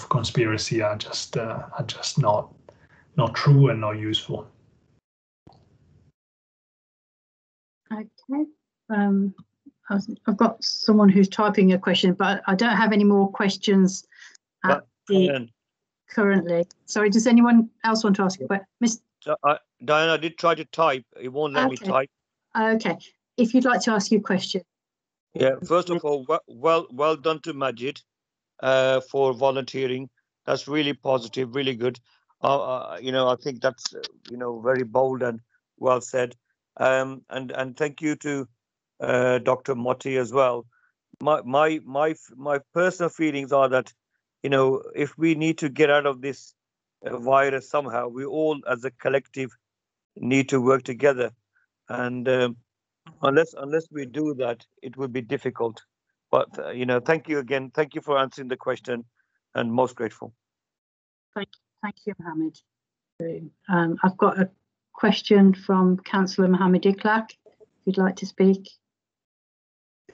conspiracy are just not true and not useful. Okay. I've got someone who's typing a question, but I don't have any more questions currently. Sorry, does anyone else want to ask a question? Diane, I did try to type. It won't let me type. Okay. If you'd like to ask your question. Yeah. First of all, well done to Majid for volunteering. That's really positive, really good. I think that's very bold and well said. And thank you to Dr. Motti as well. My personal feelings are that if we need to get out of this virus somehow, we all as a collective need to work together, and unless we do that, it will be difficult. But thank you again. Thank you for answering the question, and most grateful. Thank you, Mohammed. I've got a question from Councillor Mohammed Iklak, if you'd like to speak.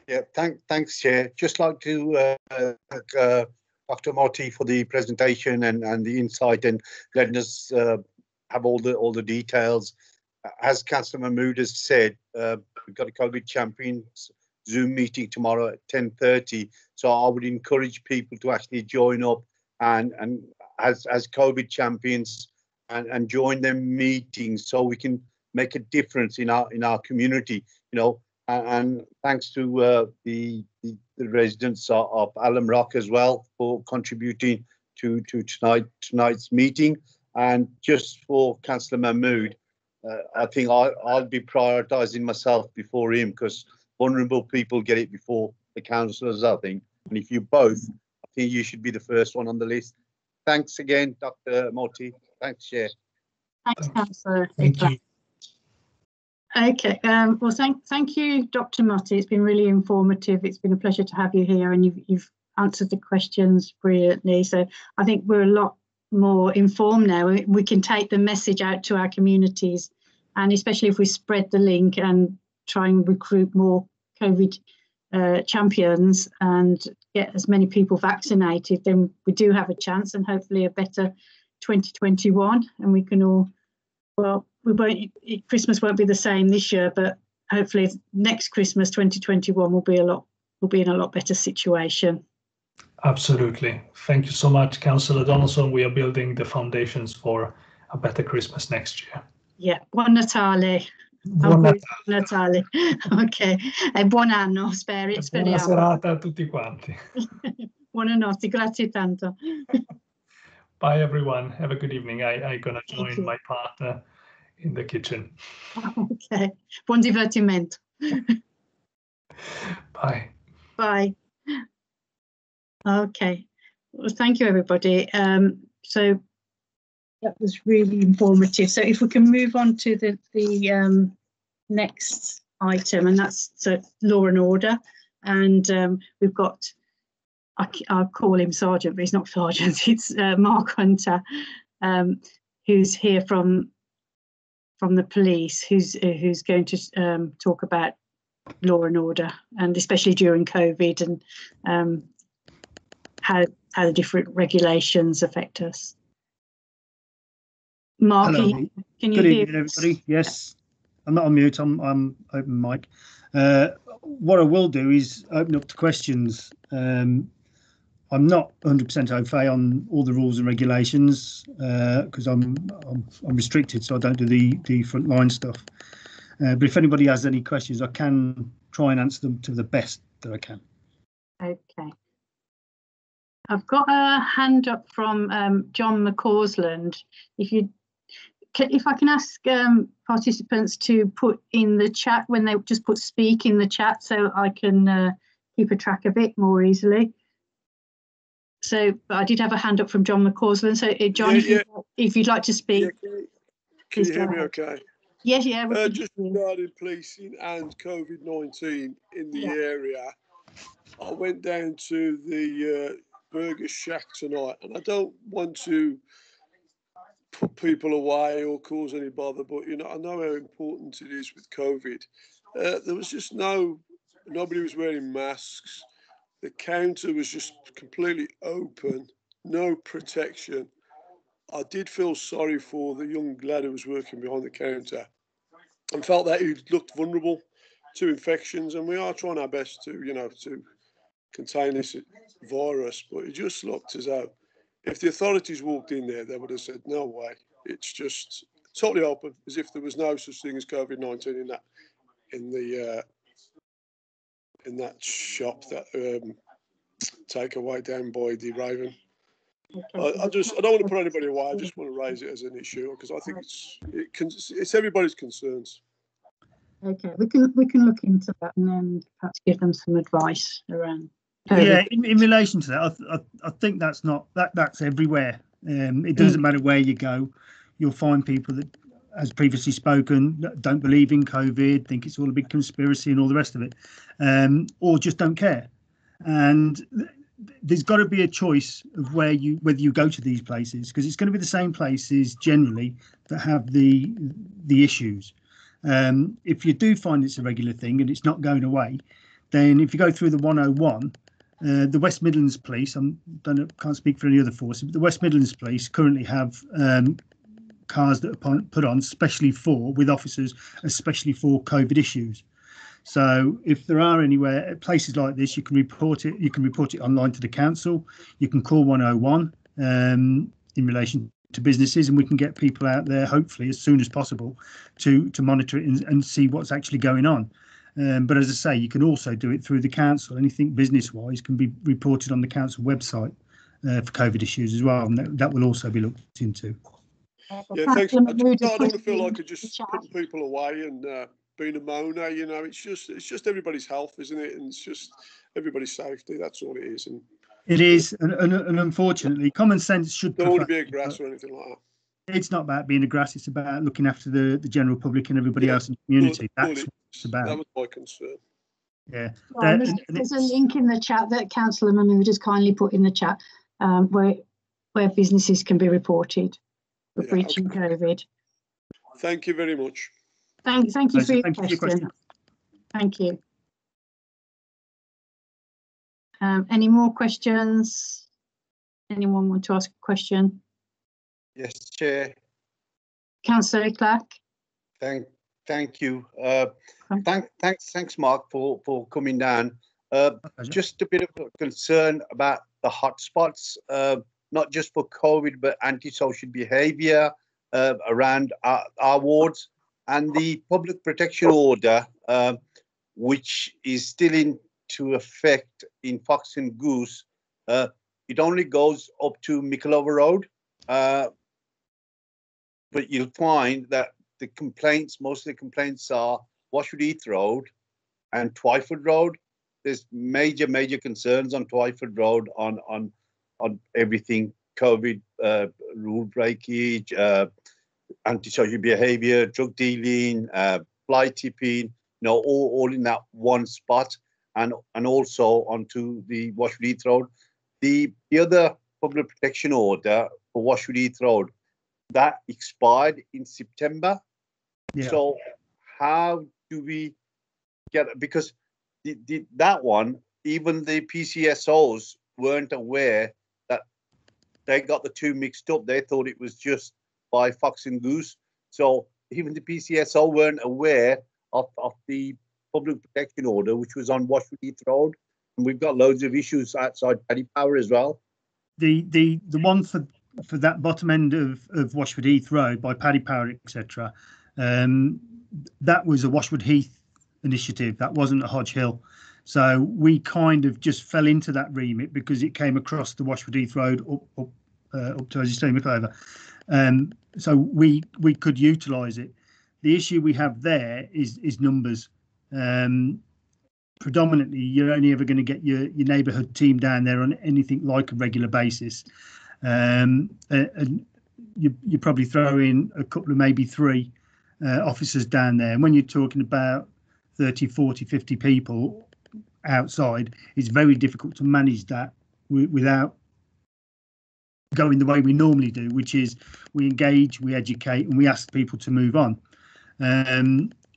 Yeah, thanks, Chair. Just like to thank Dr. Motti for the presentation and the insight and letting us have all the details. As Councillor Mahmood has said, we've got a COVID champions Zoom meeting tomorrow at 10:30. So I would encourage people to actually join up and as COVID champions and join them meetings so we can make a difference in our community. And thanks to the residents of Alum Rock as well for contributing to tonight's meeting. And just for Councillor Mahmood, I think I'll be prioritising myself before him, because vulnerable people get it before the councillors, I think. And if you both, I think you should be the first one on the list. Thanks again, Dr. Motti. Thanks, Chair. Thanks, Councillor. Thank you. Okay, well, thank you, Dr. Motti. It's been really informative. It's been a pleasure to have you here, and you've answered the questions brilliantly. So I think we're a lot more informed now. We can take the message out to our communities, and especially if we spread the link and try and recruit more COVID champions and get as many people vaccinated, then we do have a chance, and hopefully a better 2021, and we can all, well, Christmas won't be the same this year, but hopefully next Christmas 2021 will be in a lot better situation. Absolutely. Thank you so much, Councillor Donaldson. We are building the foundations for a better Christmas next year. Yeah, buon Natale. Buon Natale. Ok, e buon anno, speriamo. Buona serata a tutti quanti. Buonanotte, grazie tanto. Bye, everyone. Have a good evening. I'm going to join my partner in the kitchen. Ok, buon divertimento. Bye. Bye. Okay, well, thank you, everybody. So that was really informative. So if we can move on to the next item, and that's law and order. And we've got, I'll call him Sergeant, but he's not Sergeant. It's Mark Hunter, who's here from the police, who's going to talk about law and order, and especially during COVID, and how the different regulations affect us. Mark, Hello. can you Good hear evening, everybody. Yes, I'm not on mute. I'm open mic. What I will do is open up to questions. I'm not 100% au fait on all the rules and regulations because I'm restricted, so I don't do the front line stuff. But if anybody has any questions, I can try and answer them to the best that I can. Okay. I've got a hand up from John McCausland. If I can ask participants to put in the chat when they just put speak in the chat, so I can keep a track of it more easily. So I did have a hand up from John McCausland. So John, if you'd like to speak, can you hear me okay? Yes, yeah. Just regarding policing and COVID-19 in the area, I went down to the Burger Shack tonight, and I don't want to put people away or cause any bother, but I know how important it is with COVID. There was just nobody was wearing masks. The counter was just completely open, no protection. I did feel sorry for the young lad who was working behind the counter and felt that he looked vulnerable to infections, and we are trying our best to, to contain this virus, but it just looked as though if the authorities walked in there, they would have said, no way. It's just totally open, as if there was no such thing as COVID-19 in that shop, that takeaway down by the Raven. Okay. I don't want to put anybody away. I just want to raise it as an issue because I think it's everybody's concerns. Okay, we can look into that and then perhaps give them some advice around. Yeah, in relation to that, I think that's everywhere. It doesn't matter where you go, you'll find people that, as previously spoken, don't believe in COVID, think it's all a big conspiracy and all the rest of it, or just don't care. And there's got to be a choice of whether you go to these places, because it's going to be the same places generally that have the issues. If you do find it's a regular thing and it's not going away, then if you go through the 101, the West Midlands Police, can't speak for any other force, but the West Midlands Police currently have cars that are put on with officers, especially for COVID issues. So if there are anywhere places like this, you can report it. You can report it online to the council. You can call 101 in relation to businesses, and we can get people out there hopefully as soon as possible to monitor it and see what's actually going on. But as I say, you can also do it through the council. Anything business-wise can be reported on the council website for COVID issues as well, and that will also be looked into. Yeah, thanks. I don't want to feel like I just putting people away and being a moaner. It's just everybody's health, isn't it? And it's just everybody's safety. That's all it is. And it is, and unfortunately, common sense should. Don't want to be a grass or anything like that. It's not about being a grass. It's about looking after the general public and everybody else in the community. That's what it's about. That was my concern. Yeah. There's a link in the chat that Councillor Mahmood has kindly put in the chat where businesses can be reported for breaching COVID. Thank you very much. Thank you for your question. Thank you. Any more questions? Anyone want to ask a question? Yes, Chair. Councillor Clark. Thank you. Thanks, Mark, for coming down. Just a bit of a concern about the hotspots, not just for COVID, but antisocial behaviour around our wards, and the public protection order, which is still into effect in Fox and Goose. It only goes up to Mickleover Road, but you'll find that most of the complaints are Washwood Heath Road and Twyford Road. There's major concerns on Twyford Road on everything COVID, rule breakage, antisocial behaviour, drug dealing, fly tipping, all in that one spot, and also onto the Washwood Heath Road. The other public protection order for Washwood Heath Road, that expired in September. Yeah. So how do we get, because that one, even the PCSOs weren't aware that they got the two mixed up. They thought it was just by Fox and Goose. So even the PCSO weren't aware of the public protection order, which was on Washwood Heath Road. And we've got loads of issues outside Paddy Power as well. The one for that bottom end of Washwood Heath Road by Paddy Power, etc. That was a Washwood Heath initiative. That wasn't a Hodge Hill. So we kind of just fell into that remit because it came across the Washwood Heath Road up to, as you say, McClover. So we could utilise it. The issue we have there is numbers. Predominantly, you're only ever going to get your neighbourhood team down there on anything like a regular basis. And you probably throw in a couple of, maybe three officers down there. And when you're talking about 30, 40, 50 people outside, it's very difficult to manage that without going the way we normally do, which is we engage, we educate, and we ask people to move on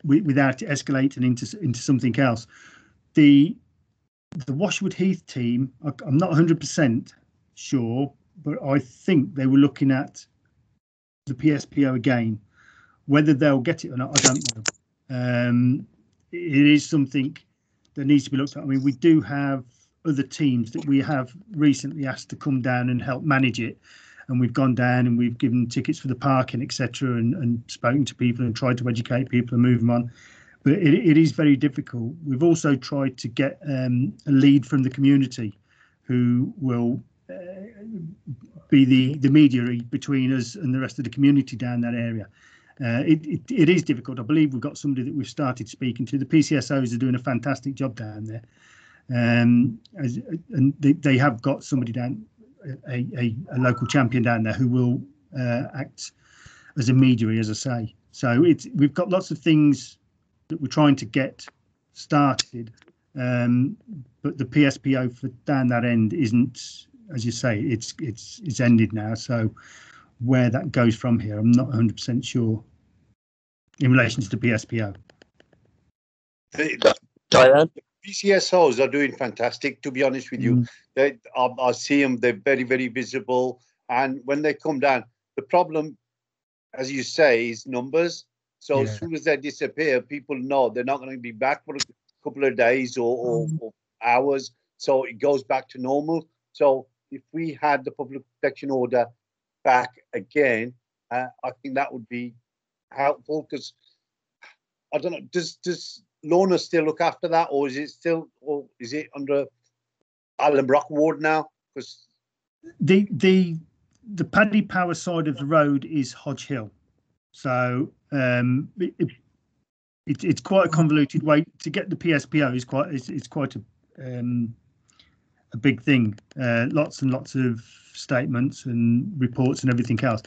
without escalating into something else. The Washwood Heath team, I'm not 100% sure, but I think they were looking at the PSPO again. Whether they'll get it or not, I don't know. It is something that needs to be looked at. I mean, we do have other teams that we have recently asked to come down and help manage it, and we've gone down and we've given tickets for the parking, etc., and spoken to people and tried to educate people and move them on. But it is very difficult. We've also tried to get a lead from the community who will be the mediary between us and the rest of the community down that area. It is difficult. I believe we've got somebody that we've started speaking to. The PCSOs are doing a fantastic job down there. And they have got somebody down, a local champion down there who will act as a mediary, as I say. So we've got lots of things that we're trying to get started, but the PSPO for down that end isn't, as you say, it's ended now. So where that goes from here, I'm not 100% sure in relation to the PSPO. Diane? PCSOs are doing fantastic, to be honest with you. I see them, they're very, very visible. And when they come down, the problem, as you say, is numbers. So as soon as they disappear, people know they're not going to be back for a couple of days or hours. So it goes back to normal. So if we had the public protection order back again, I think that would be helpful, because I don't know, does Lorna still look after that, or is it under Alan Brock Ward now? Because the Paddy Power side of the road is Hodge Hill, so it's quite a convoluted way to get the PSPO. It's quite a big thing. Lots and lots of statements and reports and everything else.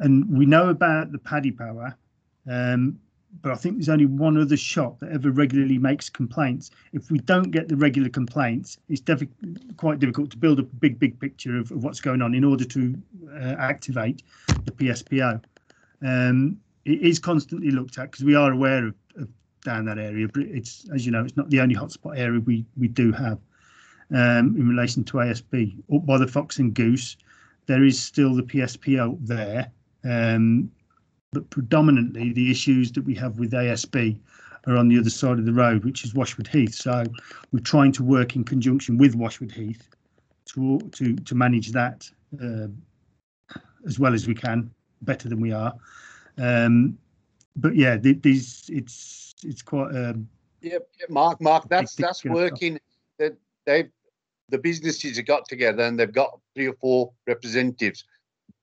And we know about the Paddy Power, but I think there's only one other shop that ever regularly makes complaints. If we don't get the regular complaints, it's quite difficult to build a big picture of what's going on in order to activate the PSPO. It is constantly looked at because we are aware of down that area, but it's, as you know, it's not the only hotspot area we do have. In relation to ASB, up by the Fox and Goose, there is still the PSPO there, but predominantly the issues that we have with ASB are on the other side of the road, which is Washwood Heath. So we're trying to work in conjunction with Washwood Heath to manage that as well as we can, better than we are. But yeah, it's quite Mark, that's working. That the businesses have got together and they've got 3 or 4 representatives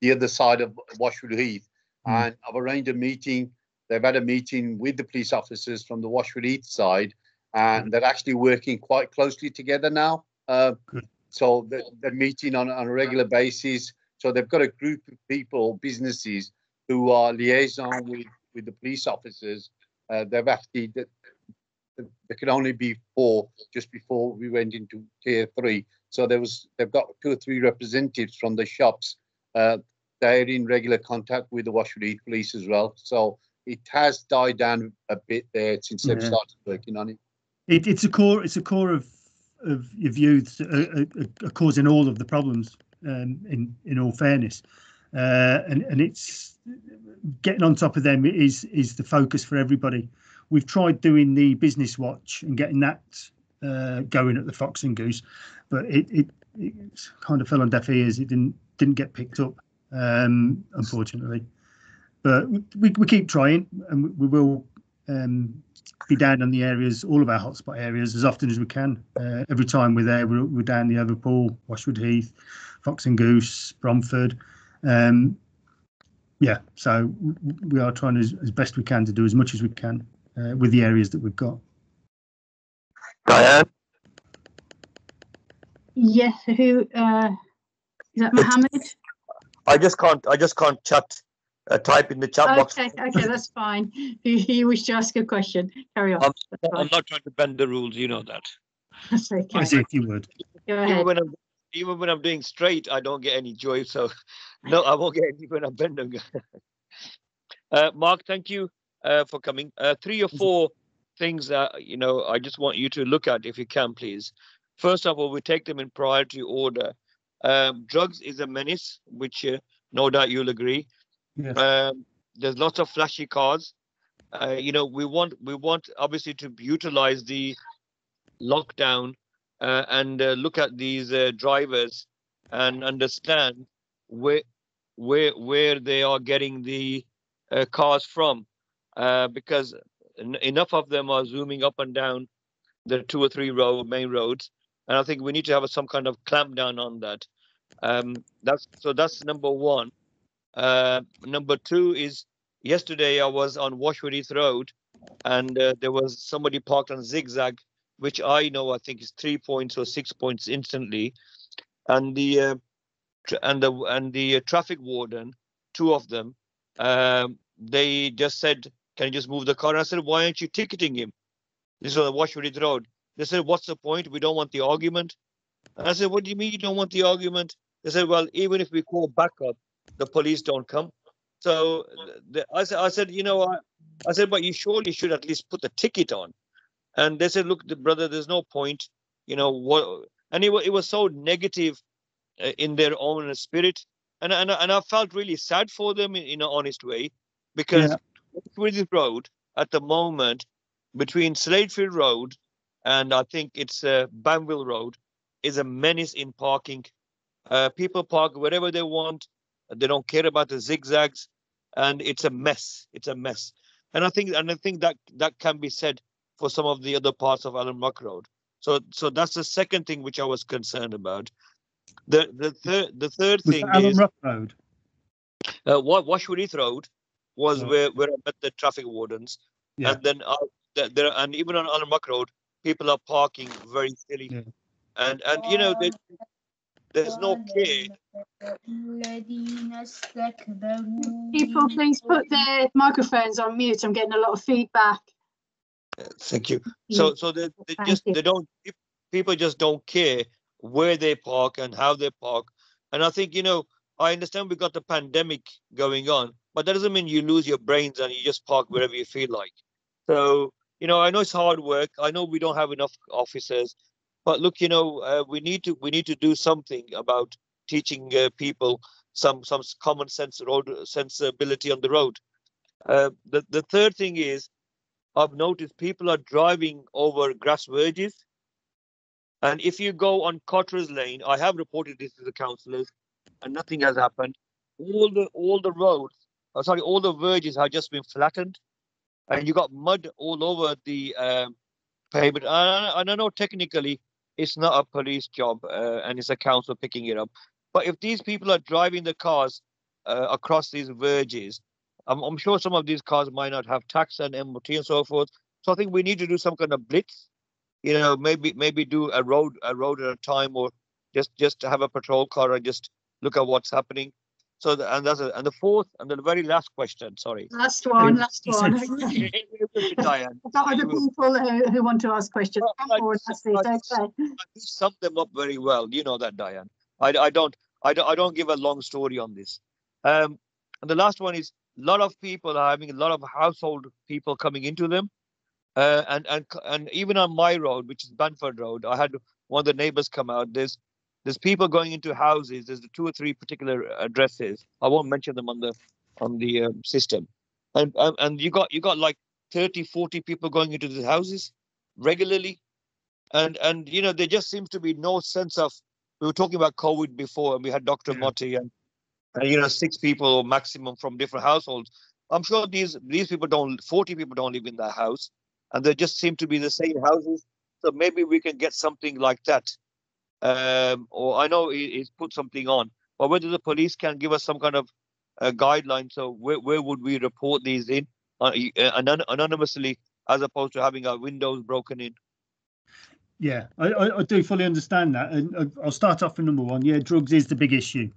the other side of Washwood Heath, and I've arranged a meeting. They've had a meeting with the police officers from the Washwood Heath side, and they're actually working quite closely together now. So they're meeting on a regular basis. So they've got a group of people, businesses, who are liaison with the police officers. They've actually, there could only be 4 just before we went into tier 3. So they've got 2 or 3 representatives from the shops. They're in regular contact with the Washwood Heath police as well. So it has died down a bit there since they've Yeah. started working on it. It's a core of youths are causing all of the problems. In all fairness, and it's getting on top of them is the focus for everybody. We've tried doing the business watch and getting that going at the Fox and Goose, but it kind of fell on deaf ears. It didn't get picked up, unfortunately. But we keep trying, and we will be down on the areas, all of our hotspot areas, as often as we can. Every time we're there, we're down the Overpool, Washwood Heath, Fox and Goose, Bromford. Yeah, so we are trying as best we can to do as much as we can with the areas that we've got. Diane? Yes, who is that? Mohammed? I just can't chat. Type in the chat box. Okay, that's fine. You wish to ask a question? Carry on. I'm not trying to bend the rules. You know that. That's okay. As if you would. Go ahead. Even when I'm doing straight, I don't get any joy. So, no, I won't get any when I'm bending. Mark, thank you for coming. 3 or 4 things that I just want you to look at, if you can, please. First of all, we take them in priority order. Drugs is a menace, which no doubt you'll agree. Yes. There's lots of flashy cars. We want obviously to utilize the lockdown and look at these drivers and understand where they are getting the cars from, because enough of them are zooming up and down the 2 or 3 main roads, and I think we need to have some kind of clamp down on that. That's number 1. Number 2 is, yesterday I was on Washwood Heath Road, and there was somebody parked on zigzag, which I think is 3 points or 6 points instantly, and the traffic warden, 2 of them, they just said, "Can you just move the car?" And I said, "Why aren't you ticketing him?" This is on Washwood Heath Road. They said, "What's the point? We don't want the argument." And I said, "What do you mean you don't want the argument?" They said, "Well, even if we call backup, the police don't come." So I said, I said, "But you surely should at least put the ticket on." And they said, "Look, brother, there's no point, what." And it was so negative in their own spirit, and I felt really sad for them in an honest way, because with this road at the moment, between Sladefield Road and I think it's Banville Road, is a menace in parking. People park wherever they want. They don't care about the zigzags, and it's a mess. It's a mess. And I think that can be said for some of the other parts of Allen Muck Road. So that's the second thing which I was concerned about. The third thing Allen is Muck Road. Washwood Heath Road was where I met the traffic wardens, and then and even on Allen Muck Road, people are parking very silly, and there's no care. People, please put their microphones on mute. I'm getting a lot of feedback. Thank you. So they don't. People just don't care where they park and how they park. And I think I understand we got the pandemic going on, but that doesn't mean you lose your brains and you just park wherever you feel like. So I know it's hard work. I know we don't have enough officers, but look, we need to do something about teaching people some common sense road sensibility on the road. The third thing is, I've noticed people are driving over grass verges. And if you go on Cotter's Lane, I have reported this to the councillors, and nothing has happened. All the roads, all the verges have just been flattened, and you got mud all over the pavement. And I know technically it's not a police job, and it's a council picking it up. But if these people are driving the cars across these verges, I'm sure some of these cars might not have tax and MOT and so forth. So I think we need to do some kind of blitz. Maybe do a road at a time, or just have a patrol car and just look at what's happening. So and the fourth and the very last question. Sorry. Last one. Diane. I've got other people who want to ask questions. I sum them up very well. You know that, Diane. I don't give a long story on this. And the last one is, lot of people are having a lot of household people coming into them. And even on my road, which is Bromford Road, I had one of the neighbors come out. There's people going into houses. There's 2 or 3 particular addresses. I won't mention them on the system. And you got like 30, 40 people going into the houses regularly. And there just seems to be no sense of. We were talking about COVID before, and we had Dr. Motti and 6 people maximum from different households. I'm sure these 40 people don't live in that house, and they just seem to be the same houses. So maybe we can get something like that. Or I know he's put something on, but whether the police can give us some kind of guideline. So where would we report these in anonymously, as opposed to having our windows broken in? Yeah, I do fully understand that, and I'll start off with number 1. Yeah, drugs is the big issue.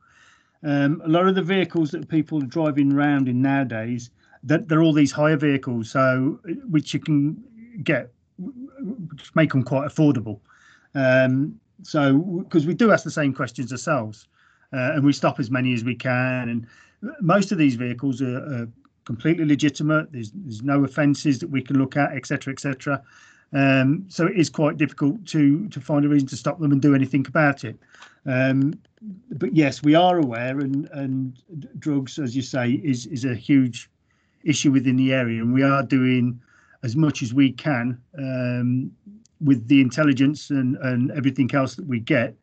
A lot of the vehicles that people are driving around in nowadays, that they're all these hire vehicles, so which you can get, which make them quite affordable. So because we do ask the same questions ourselves, and we stop as many as we can, and most of these vehicles are completely legitimate. There's no offences that we can look at, etc., etc. So it is quite difficult to find a reason to stop them and do anything about it. But yes, we are aware, and drugs, as you say, is a huge issue within the area, and we are doing as much as we can with the intelligence and everything else that we get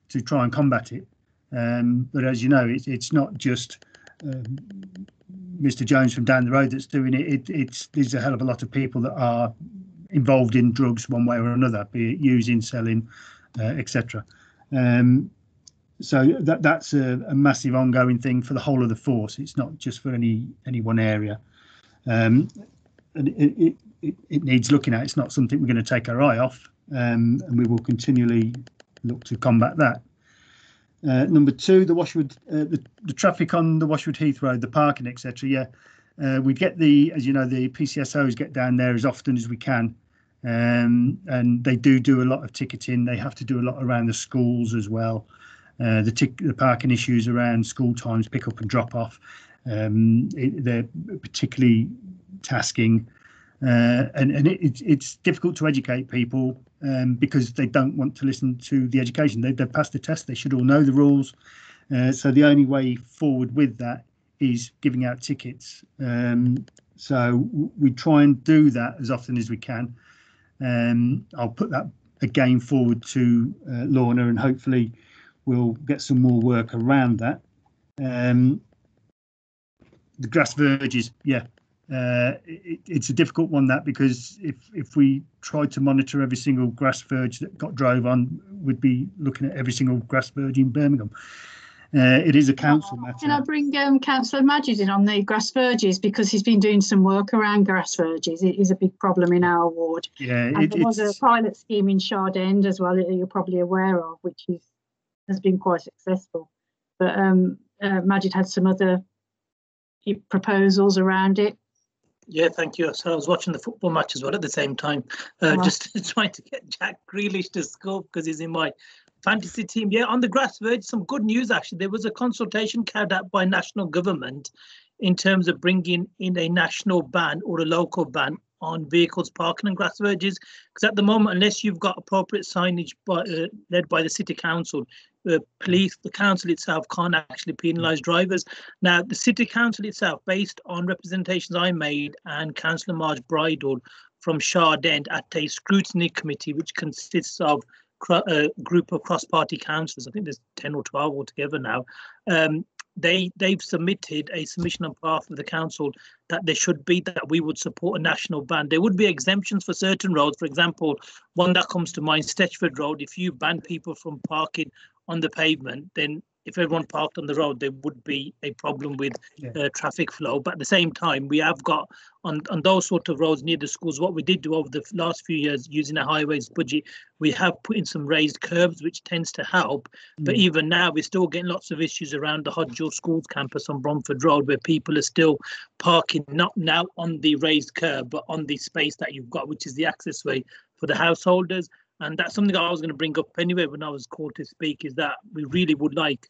to try and combat it. But as you know, it's not just Mr. Jones from down the road that's doing it. There's a hell of a lot of people that are involved in drugs one way or another, be it using, selling, etc. So that's a massive ongoing thing for the whole of the force. It's not just for any one area, and it needs looking at. It's not something we're going to take our eye off, and we will continually look to combat that. Number 2, the Washwood, the traffic on the Washwood Heath Road, the parking, etc. Yeah, we get as you know, the PCSOs get down there as often as we can, and they do a lot of ticketing. They have to do a lot around the schools as well. The parking issues around school times, pick up and drop off, they're particularly tasking, and it's difficult to educate people because they don't want to listen to the education. They've passed the test. They should all know the rules. So the only way forward with that is giving out tickets. So we try and do that as often as we can. I'll put that again forward to Lorna, and hopefully we'll get some more work around that. The grass verges, yeah, it's a difficult one, that, because if we tried to monitor every single grass verge that got drove on, we'd be looking at every single grass verge in Birmingham. It is a council matter. Can I bring Councillor Majid in on the grass verges, because he's been doing some work around grass verges. It is a big problem in our ward. Yeah, and there was a pilot scheme in Shard End as well that you're probably aware of, which has been quite successful. But Majid had some other proposals around it. Yeah, thank you. So I was watching the football match as well at the same time, just trying to get Jack Grealish to score because he's in my fantasy team. Yeah, on the grass verge, some good news actually. There was a consultation carried out by national government in terms of bringing in a national ban or a local ban on vehicles parking on grass verges, because at the moment, unless you've got appropriate signage led by the city council, the council itself can't actually penalise drivers. Now, the city council itself, based on representations I made and Councillor Marge Bridle from Shard End at a scrutiny committee, which consists of a group of cross-party councillors, I think there's 10 or 12 altogether now, they've submitted a submission on behalf of the council that we would support a national ban. There would be exemptions for certain roads. For example, one that comes to mind, Stetchford Road. If you ban people from parking on the pavement, then if everyone parked on the road, there would be a problem with traffic flow. But at the same time, we have got on those sort of roads near the schools, what we did do over the last few years using a highways budget, we have put in some raised curbs, which tends to help. But even now, we're still getting lots of issues around the Hodge Schools campus on Bromford Road, where people are still parking not now on the raised curb, but on the space that you've got, which is the access way for the householders. And that's something I was going to bring up anyway when I was called to speak, is that we really would like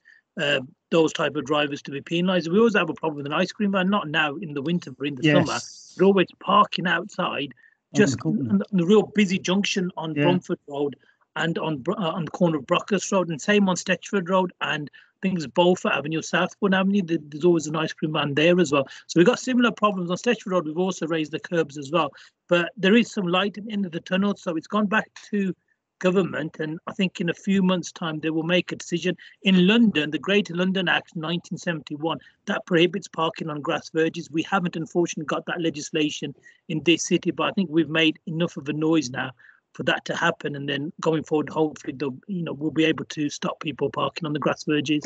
those type of drivers to be penalised. We always have a problem with an ice cream van, not now in the winter, but in the summer. Yes. They're always parking outside, just on the real busy junction on Bromford Road and on the corner of Brockhurst Road, and same on Stetchford Road, and I think it's Beaufort Avenue, Southbourne Avenue. There's always an ice cream van there as well. So we've got similar problems on Stetchford Road. We've also raised the curbs as well, but there is some light at the end of the tunnel. So it's gone back to government, and I think in a few months' time they will make a decision. In London, the Greater London Act 1971, that prohibits parking on grass verges. We haven't unfortunately got that legislation in this city, but I think we've made enough of a noise now for that to happen, and then going forward, hopefully, we'll be able to stop people parking on the grass verges.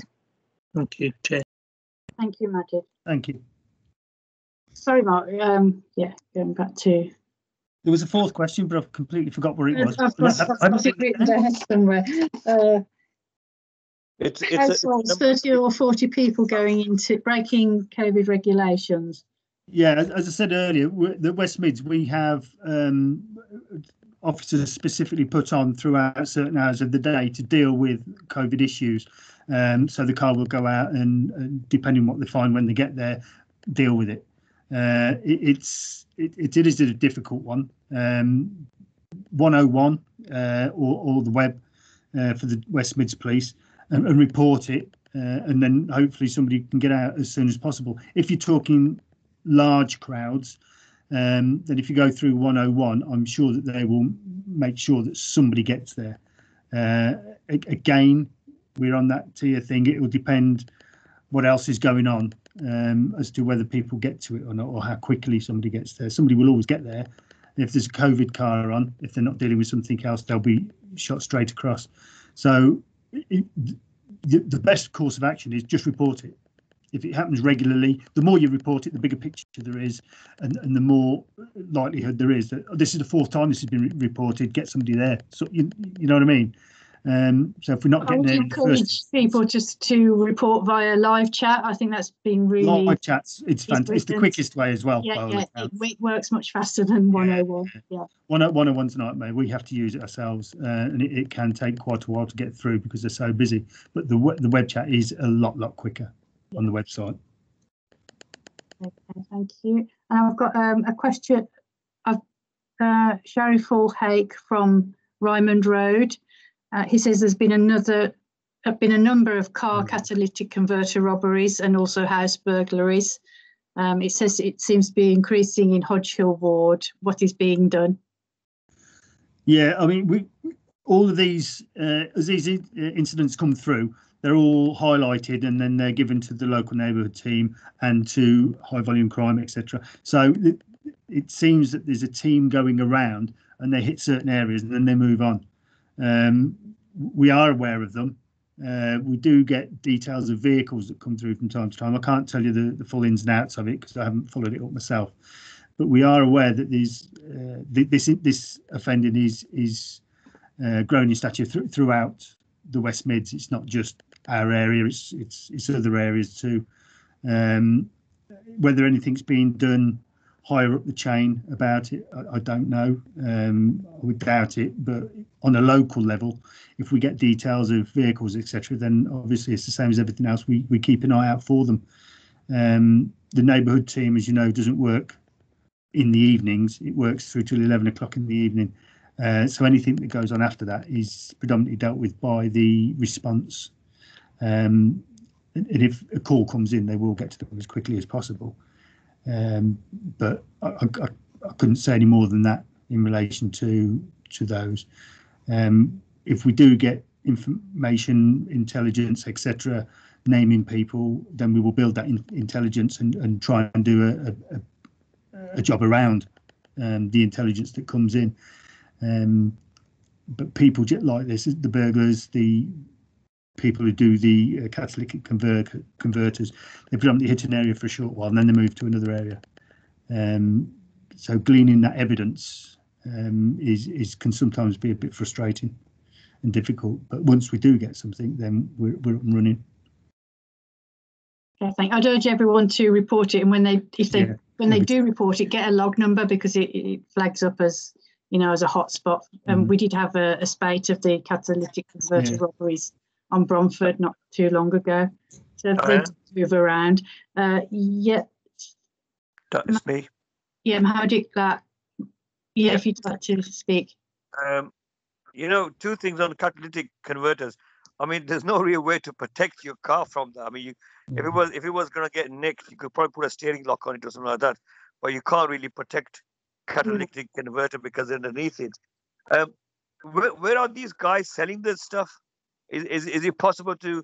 Thank you, Chair. Thank you, Majid. Thank you. Sorry, Mark. Going back to. There was a fourth question, but I've completely forgot where it was. I've got it written down somewhere. Households, 30 or 40 people going into breaking COVID regulations. Yeah, as I said earlier, the West Mids, we have officers specifically put on throughout certain hours of the day to deal with COVID issues. So the car will go out and depending on what they find when they get there, deal with it. It is a difficult one. 101 or the web for the West Mids Police and report it, and then hopefully somebody can get out as soon as possible. If you're talking large crowds, then if you go through 101, I'm sure that they will make sure that somebody gets there. Again, we're on that tier thing. It will depend what else is going on as to whether people get to it or not, or how quickly somebody gets there. Somebody will always get there. If there's a COVID car on, if they're not dealing with something else, they'll be shot straight across. So the best course of action is just report it. If it happens regularly, the more you report it, the bigger picture there is, and the more likelihood there is that this is the fourth time this has been reported. Get somebody there. So you know what I mean. So if we're not getting there, I would encourage people just to report via live chat. I think that's been really live chats. It's fantastic. It's the quickest way as well. Yeah, it works much faster than 101. Yeah, 101's a nightmare. We have to use it ourselves, and it can take quite a while to get through because they're so busy. But the web chat is a lot quicker on the website. Okay, thank you. And I've got a question of Shariful Haque from Ryman Road. He says there's been a number of car catalytic converter robberies and also house burglaries. It says it seems to be increasing in Hodge Hill ward. What is being done? Yeah, I mean, all of these, as these incidents come through, they're all highlighted and then they're given to the local neighbourhood team and to high volume crime, etc. So it seems that there's a team going around and they hit certain areas and then they move on. We are aware of them. We do get details of vehicles that come through from time to time. I can't tell you the full ins and outs of it because I haven't followed it up myself. But we are aware that this offending is growing in stature throughout the West Mids. It's not just our area; it's other areas too. Whether anything's being done higher up the chain about it, I don't know. I would doubt it. But on a local level, if we get details of vehicles, etc., then obviously it's the same as everything else. We keep an eye out for them. The neighbourhood team, as you know, doesn't work in the evenings. It works through till 11 o'clock in the evening. So anything that goes on after that is predominantly dealt with by the response. And if a call comes in, they will get to them as quickly as possible. But I couldn't say any more than that in relation to those. If we do get information, intelligence, etc., naming people, then we will build that intelligence and try and do a job around the intelligence that comes in. But people like this, the burglars, the people who do the catalytic converters, they predominantly hit an area for a short while and then they move to another area. So gleaning that evidence can sometimes be a bit frustrating and difficult. But once we do get something, then we're up and running. Okay, thank you. I'd urge everyone to report it, and when they do report it, get a log number because it flags up as as a hotspot. We did have a spate of the catalytic converter robberies on Bromford not too long ago. So they move around. Yeah. That's me. Yeah, Mahdik, yeah, if you'd like to speak. Two things on catalytic converters. I mean, there's no real way to protect your car from that. I mean, if it was going to get nicked, you could probably put a steering lock on it or something like that. But you can't really protect catalytic converter because underneath it. Where are these guys selling this stuff? Is it possible to,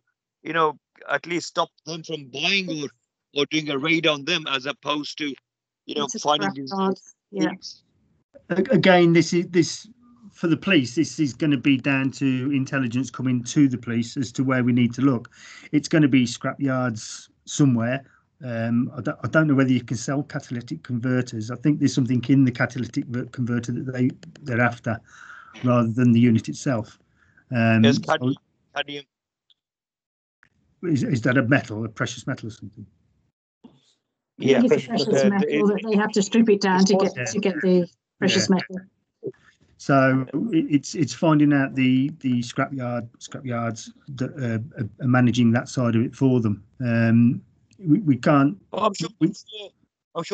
at least stop them from buying or doing a raid on them as opposed to, finding these? Yeah. Again, this for the police. This is going to be down to intelligence coming to the police as to where we need to look. It's going to be scrap yards somewhere. I don't know whether you can sell catalytic converters. I think there's something in the catalytic converter that they're after, rather than the unit itself. Yes, cadmium. Is that a metal, a precious metal or something? Yeah, it's precious metal that they have to strip it down to get the precious metal. So it's finding out the scrap yards that are managing that side of it for them. We can't. I'm sure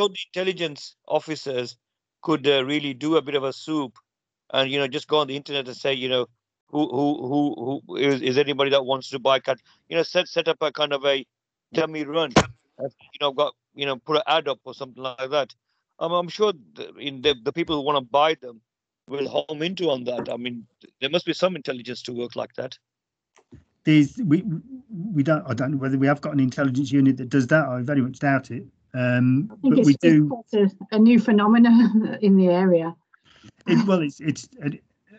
the intelligence officers could really do a bit of a soup, and just go on the internet and say, who is anybody that wants to buy cat? Set up a kind of a dummy run. Put an ad up or something like that. I'm sure the people who want to buy them will home into on that. I mean, there must be some intelligence to work like that. We don't. I don't know whether we have got an intelligence unit that does that. I very much doubt it. I think it's a new phenomenon in the area. It's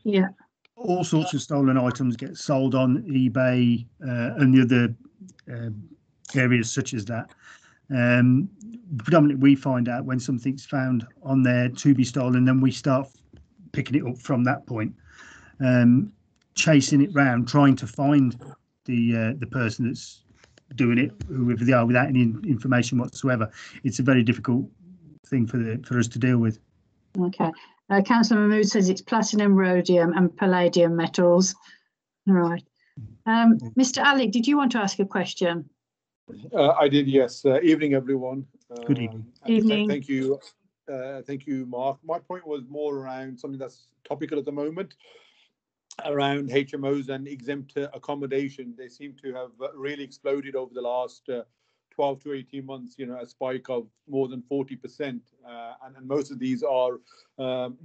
yeah. All sorts of stolen items get sold on eBay and the other areas such as that. Predominantly, we find out when something's found on there to be stolen, then we start picking it up from that point, chasing it round, trying to find the person that's doing it, whoever they are, without any information whatsoever. It's a very difficult thing for us to deal with. Okay. Councillor Mahmood says it's platinum, rhodium and palladium metals. All right. Mr. Ali, did you want to ask a question? I did, yes. Evening, everyone. Good evening. Evening. Thank you. Thank you, Mark. My point was more around something that's topical at the moment, around HMOs and exempt accommodation. They seem to have really exploded over the last 12 to 18 months, a spike of more than 40%. And most of these are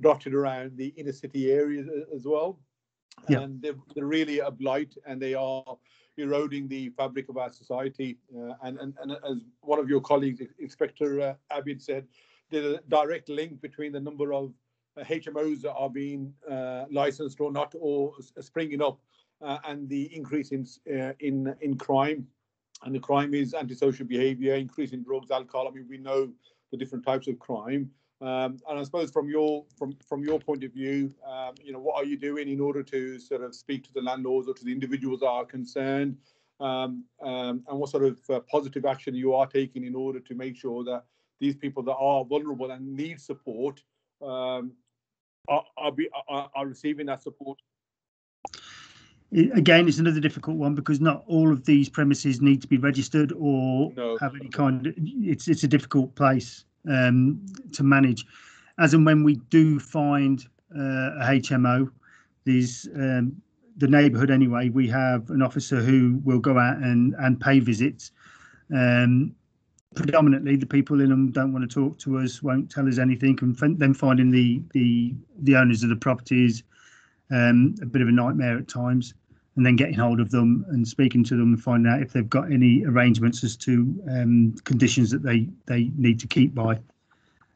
dotted around the inner city areas as well. Yeah. And they're really a blight, and they are eroding the fabric of our society. And as one of your colleagues, Inspector Abid, said, there's a direct link between the number of HMOs that are being licensed or not, or springing up, and the increase in crime. And the crime is antisocial behaviour, increase in drugs, alcohol. I mean, we know the different types of crime. And I suppose from your point of view, what are you doing in order to sort of speak to the landlords or to the individuals that are concerned, and what sort of positive action you are taking in order to make sure that these people that are vulnerable and need support are receiving that support? Again, it's another difficult one because not all of these premises need to be registered or have any kind of. It's a difficult place to manage. As and when we do find a HMO, there's the neighbourhood anyway. We have an officer who will go out and pay visits. Predominantly, the people in them don't want to talk to us, won't tell us anything, and then finding the owners of the properties a bit of a nightmare at times, and then getting hold of them and speaking to them and finding out if they've got any arrangements as to conditions that they need to keep by.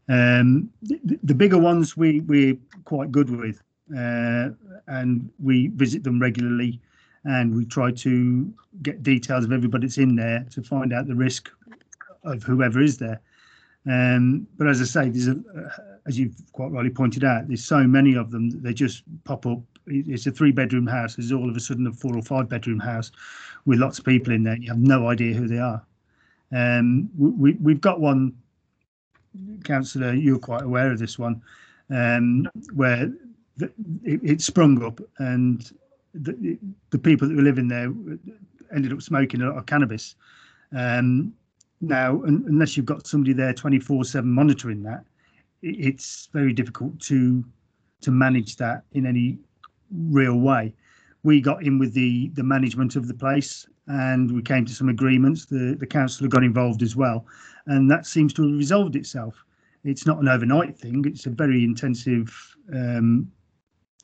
The bigger ones we're quite good with, and we visit them regularly, and we try to get details of everybody that's in there to find out the risk of whoever is there. But as I say, as you've quite rightly pointed out, there's so many of them that they just pop up. It's a 3-bedroom house. There's all of a sudden a 4 or 5-bedroom house with lots of people in there. You have no idea who they are. We've got one, Councillor, you're quite aware of this one, where it sprung up, and the people that were living there ended up smoking a lot of cannabis. Now, unless you've got somebody there 24/7 monitoring that, it's very difficult to manage that in any real way. We got in with the management of the place, and we came to some agreements. The council got involved as well, and that seems to have resolved itself. It's not an overnight thing. It's a very intensive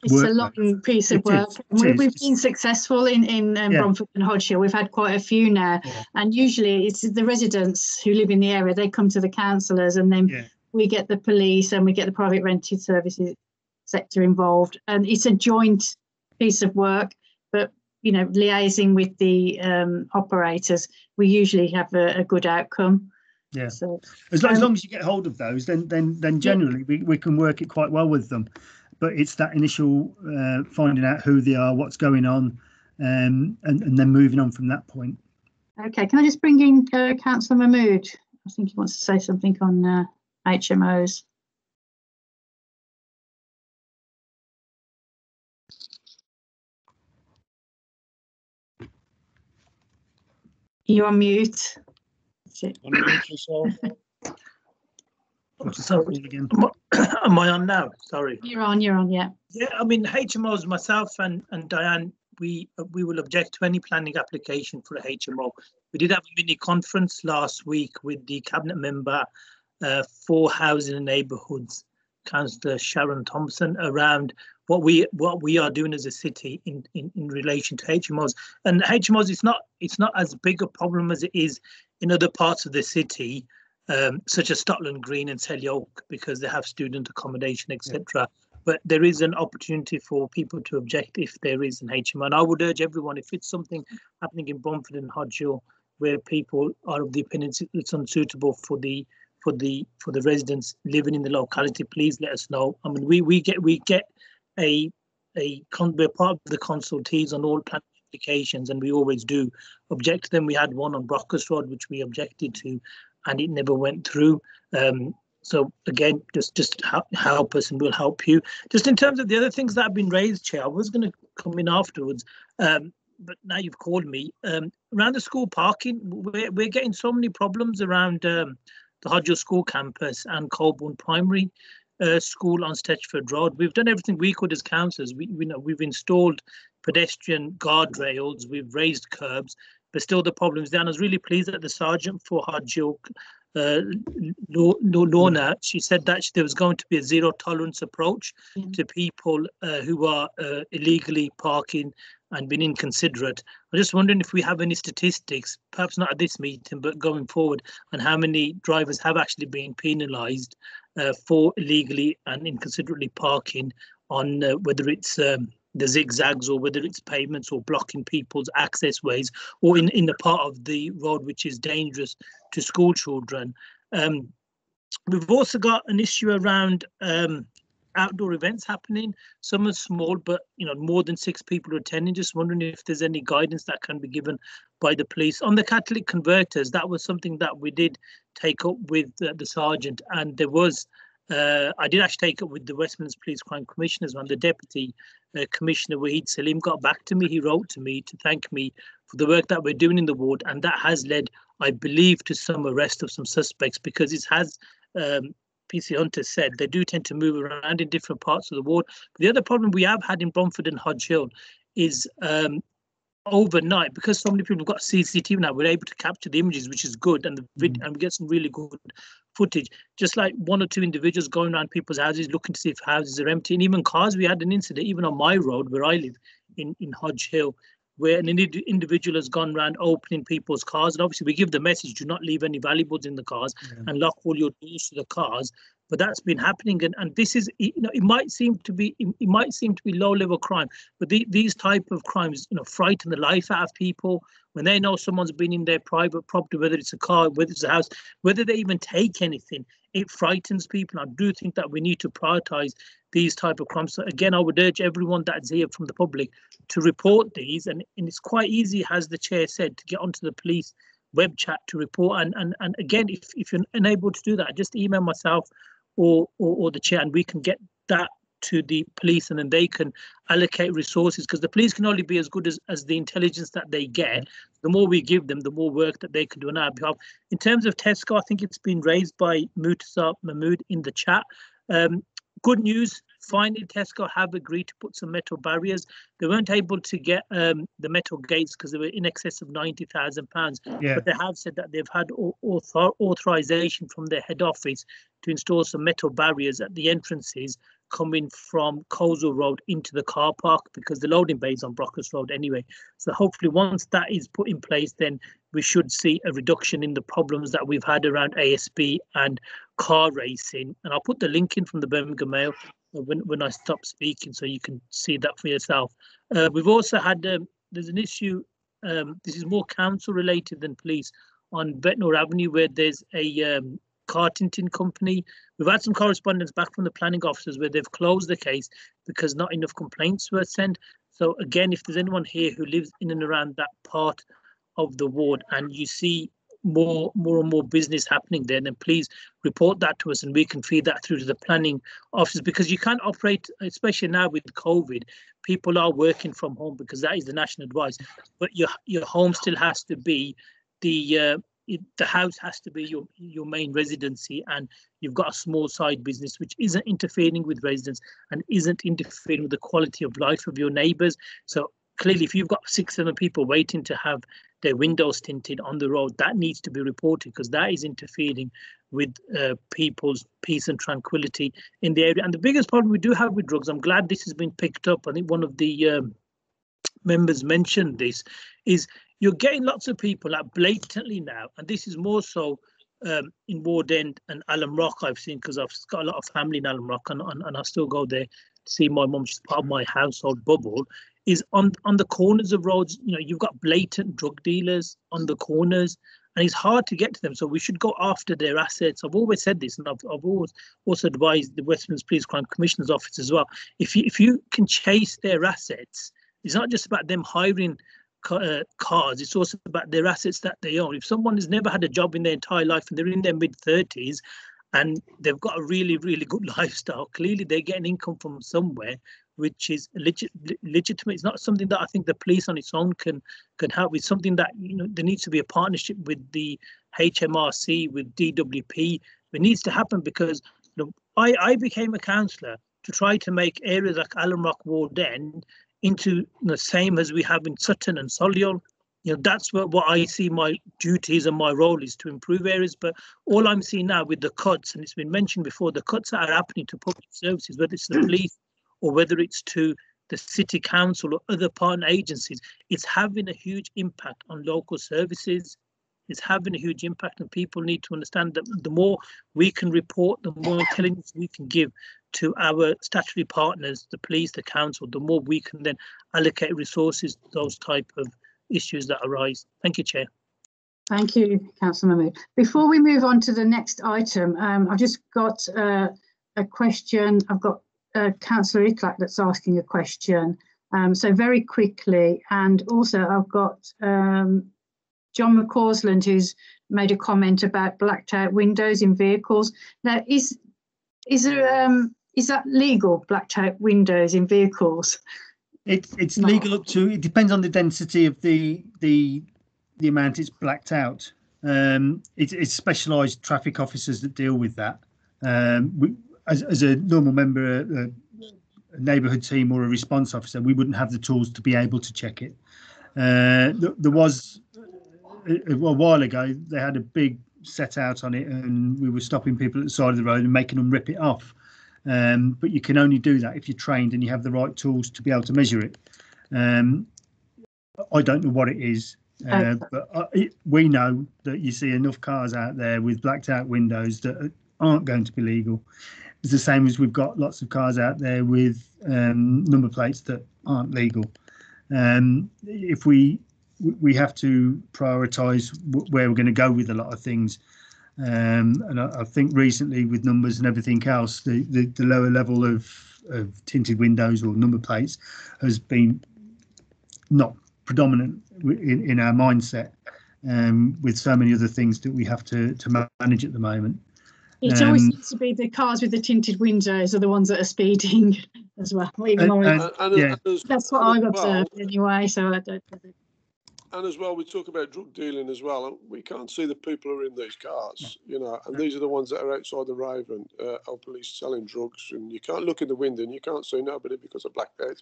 it's a long piece of work. We've been successful in Bromford and Hodge Hill. We've had quite a few now, and usually it's the residents who live in the area. They come to the councillors, and then we get the police and we get the private rented services sector involved, and it's a joint piece of work. But liaising with the operators, we usually have a good outcome. Yeah. So as long as you get hold of those, then generally we can work it quite well with them. But it's that initial finding out who they are, what's going on, and then moving on from that point. Okay, can I just bring in Councillor Mahmood? I think he wants to say something on HMOs. You're on mute. Unmute yourself. Sorry. Am I on now? Sorry. You're on, yeah. Yeah, I mean, HMOs, myself and Diane, we will object to any planning application for a HMO. We did have a mini conference last week with the cabinet member for housing and neighbourhoods, Councillor Sharon Thompson, around what we are doing as a city in relation to HMOs. And HMOs, it's not as big a problem as it is in other parts of the city, such as Scotland Green and Selly Oak, because they have student accommodation, etc. But there is an opportunity for people to object if there is an HMO. And I would urge everyone, if it's something happening in Bromford and Hodge Hill, where people are of the opinion it's unsuitable for the residents living in the locality, please let us know. I mean, we get we're part of the consultees on all planning applications, and we always do object to them. We had one on Brockers Road which we objected to, and it never went through. So again, just help us and we'll help you. Just in terms of the other things that have been raised, Chair, I was going to come in afterwards, but now you've called me. Around the school parking, we're getting so many problems around the Hodge Hill School campus and Colborne Primary School on Stetchford Road. We've done everything we could as councillors. We've installed pedestrian guardrails, we've raised curbs, but still the problems there. And I was really pleased that the sergeant for Hodge Hill, Lorna, she said that there was going to be a zero tolerance approach to people who are illegally parking and being inconsiderate. I'm just wondering if we have any statistics, perhaps not at this meeting, but going forward, on how many drivers have actually been penalised for illegally and inconsiderately parking on whether it's the zigzags or whether it's pavements or blocking people's access ways, or in the part of the road which is dangerous to school children. We've also got an issue around outdoor events happening. Some are small, but more than 6 people are attending. Just wondering if there's any guidance that can be given by the police on the catalytic converters. That was something that we did take up with the sergeant, and there was I did actually take it with the West Midlands Police Crime Commissioners, and the Deputy Commissioner Wahid Salim got back to me. He wrote to me to thank me for the work that we're doing in the ward, and that has led, I believe, to some arrest of some suspects, because it has, PC Hunter said, they do tend to move around in different parts of the ward. But the other problem we have had in Bromford and Hodge Hill is overnight, because so many people have got CCTV now, we're able to capture the images, which is good, and and we get some really good footage. Just like 1 or 2 individuals going around people's houses looking to see if houses are empty, and even cars. We had an incident even on my road where I live in Hodge Hill, where an individual has gone around opening people's cars, and obviously we give the message, do not leave any valuables in the cars and lock all your doors to the cars. But that's been happening, and this is, it might seem to be low-level crime, but these type of crimes, frighten the life out of people when they know someone's been in their private property, whether it's a car, whether it's a house, whether they even take anything. It frightens people. I do think that we need to prioritise these type of crimes. So again, I would urge everyone that's here from the public to report these, and it's quite easy, as the chair said, to get onto the police web chat to report. And again, if you're unable to do that, just email myself or the chair, and we can get that to the police, and then they can allocate resources, because the police can only be as good as the intelligence that they get. The more we give them, the more work that they can do on our behalf. In terms of Tesco, I think it's been raised by Mutasar Mahmood in the chat. Good news, finally Tesco have agreed to put some metal barriers. They weren't able to get the metal gates because they were in excess of £90,000, but they have said that they've had authorization from their head office to install some metal barriers at the entrances coming from Coleshill Road into the car park, because the loading bay is on Brockers Road anyway. So hopefully once that is put in place, then we should see a reduction in the problems that we've had around ASB and car racing. And I'll put the link in from the Birmingham Mail when I stop speaking, so you can see that for yourself. We've also had, there's an issue, this is more council related than police, on Bethnal Avenue, where there's a car tinting company. We've had some correspondence back from the planning officers where they've closed the case because not enough complaints were sent. So again, if there's anyone here who lives in and around that part of the ward and you see more and more business happening there, then please report that to us and we can feed that through to the planning officers, because you can't operate, especially now with COVID, people are working from home because that is the national advice, but your home still has to be the house has to be your main residency, and you've got a small side business which isn't interfering with residents and isn't interfering with the quality of life of your neighbours. So clearly, if you've got 6-7 people waiting to have their windows tinted on the road, that needs to be reported, because that is interfering with people's peace and tranquility in the area. And the biggest problem we do have with drugs, I'm glad this has been picked up. I think one of the members mentioned this, is you're getting lots of people that blatantly now, and this is more so in Ward End and Alum Rock, I've seen, because I've got a lot of family in Alum Rock, and I still go there to see my mum. She's part of my household bubble. Is on the corners of roads, you know, you've got blatant drug dealers on the corners, and it's hard to get to them. So we should go after their assets. I've always said this, and I've always also advised the West Midlands Police Crime Commissioner's Office as well. If you can chase their assets, it's not just about them hiring cars, it's also about their assets that they own. If someone has never had a job in their entire life and they're in their mid-30s and they've got a really, really good lifestyle, clearly they're getting income from somewhere, which is legitimate. It's not something that I think the police on its own can help with. Something that, you know, there needs to be a partnership with the HMRC, with DWP. It needs to happen, because, you know, I became a councillor to try to make areas like Alum Rock, Ward End into the same as we have in Sutton and Solihull. You know, that's what I see my duties and my role is, to improve areas. But all I'm seeing now with the cuts, and it's been mentioned before, the cuts that are happening to public services, whether it's the police or whether it's to the city council or other partner agencies, it's having a huge impact on local services. It's having a huge impact, and people need to understand that the more we can report, the more intelligence we can give to our statutory partners, the police, the council, the more we can then allocate resources to those type of issues that arise. Thank you, Chair. Thank you, Councillor Mahmood. Before we move on to the next item, I've just got a question. I've got Councillor Itlak that's asking a question. So very quickly, and also I've got John McCausland, who's made a comment about blacked out windows in vehicles. Now, is that legal, blacked out windows in vehicles? It's legal up to, it depends on the density of the amount it's blacked out. It's specialised traffic officers that deal with that. As a normal member, a neighbourhood team or a response officer, we wouldn't have the tools to be able to check it. There was a while ago, they had a big set out on it, and we were stopping people at the side of the road and making them rip it off. But you can only do that if you're trained and you have the right tools to be able to measure it. I don't know what it is, but we know that you see enough cars out there with blacked out windows that aren't going to be legal. It's the same as we've got lots of cars out there with number plates that aren't legal. If we have to prioritise where we're going to go with a lot of things. And I think recently, with numbers and everything else, the lower level of tinted windows or number plates has been not predominant in our mindset, with so many other things that we have to manage at the moment. It always seems to be the cars with the tinted windows are the ones that are speeding as well. Even more, that's what I've observed anyway. So I don't. And as well, we talk about drug dealing as well. And we can't see the people who are in these cars, you know, and these are the ones that are outside the Raven, our police selling drugs. And you can't look in the window and you can't see nobody because of blacked out.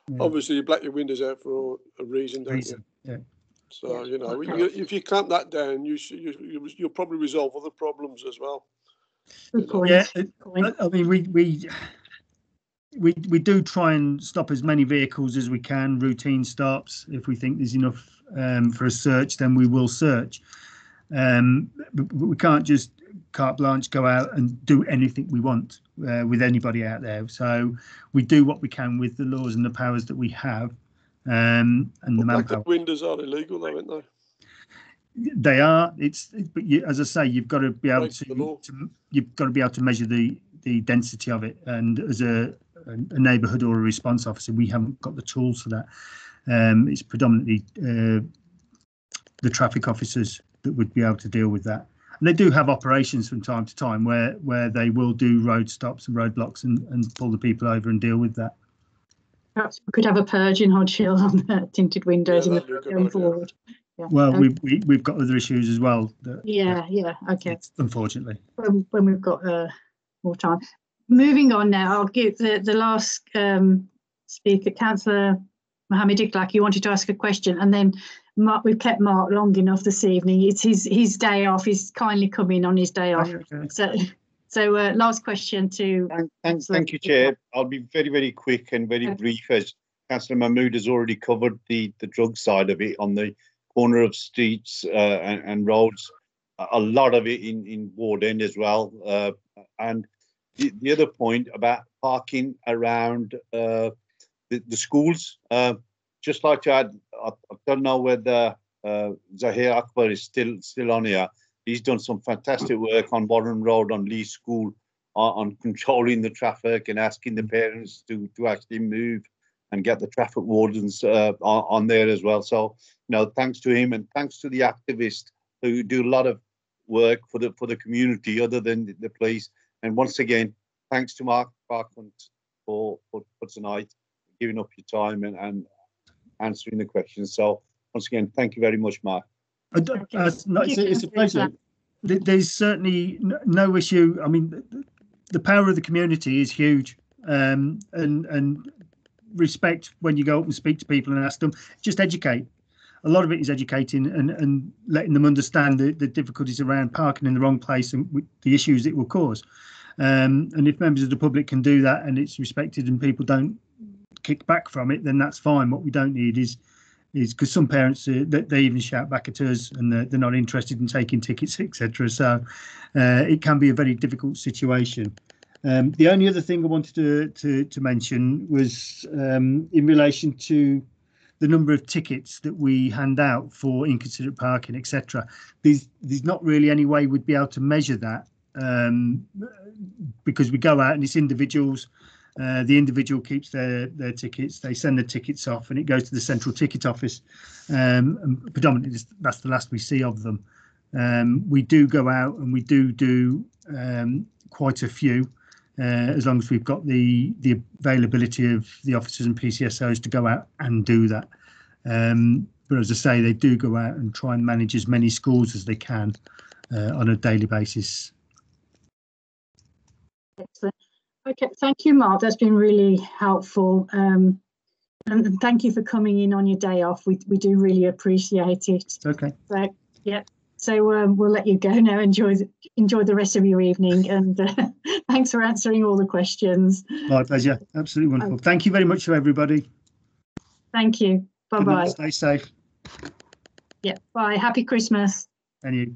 Yeah. Obviously, you black your windows out for a reason, don't you? Yeah. So, you know, if you clamp that down, you'll probably resolve other problems as well. Good point. Yeah, I mean, we do try and stop as many vehicles as we can, routine stops. If we think there's enough for a search, then we will search. But we can't just carte blanche go out and do anything we want with anybody out there. So we do what we can with the laws and the powers that we have. And the manpower. The windows are illegal, though, aren't they? They are. But as I say, you've got to be able you've got to be able to measure the density of it. And as a neighbourhood or a response officer, we haven't got the tools for that. It's predominantly the traffic officers that would be able to deal with that. And they do have operations from time to time where they will do road stops and roadblocks and pull the people over and deal with that. Perhaps we could have a purge in Hodge Hill on the tinted windows going forward. Yeah. Well, we've got other issues as well. Okay. Unfortunately. When we've got more time. Moving on now, I'll give the last speaker, Councillor Mohammed Iqlaq. You wanted to ask a question, and then Mark. We've kept Mark long enough this evening. It's his day off. He's kindly come in on his day off. Okay. So last question to. Thank you, Chair. I'll be very, very quick and very brief, as Councillor Mahmood has already covered the drug side of it on the corner of streets and roads. A lot of it in Ward End as well. And the other point about parking around the schools, just like to add, I don't know whether Zahir Akbar is still on here. He's done some fantastic work on Warren Road, on Lee School, on controlling the traffic and asking the parents to actually move and get the traffic wardens on there as well. So, thanks to him and thanks to the activists who do a lot of work for the community other than the police. And once again, thanks to Mark Parkland for tonight, giving up your time and answering the questions. So once again, thank you very much, Mark. It's a pleasure. There's certainly no issue. I mean, the power of the community is huge, and respect when you go up and speak to people and ask them. Just educate. A lot of it is educating and letting them understand the difficulties around parking in the wrong place and the issues it will cause. And if members of the public can do that and it's respected and people don't kick back from it, then that's fine. What we don't need is because some parents they even shout back at us and they're not interested in taking tickets, etc. So it can be a very difficult situation. The only other thing I wanted to mention was in relation to the number of tickets that we hand out for inconsiderate parking, etc. There's not really any way we'd be able to measure that because we go out and it's individuals. The individual keeps their tickets, they send the tickets off and it goes to the central ticket office. And predominantly that's the last we see of them. We do go out and we do quite a few, as long as we've got the availability of the officers and PCSOs to go out and do that. But as I say, they do go out and try and manage as many schools as they can on a daily basis. Excellent. Okay, thank you, Mark. That's been really helpful. And thank you for coming in on your day off. We do really appreciate it. Okay. So, yeah. So we'll let you go now. Enjoy the rest of your evening, and thanks for answering all the questions. My pleasure. Absolutely wonderful. Thank you very much to everybody. Thank you. Bye-bye. Stay safe. Yeah. Bye. Happy Christmas. And you.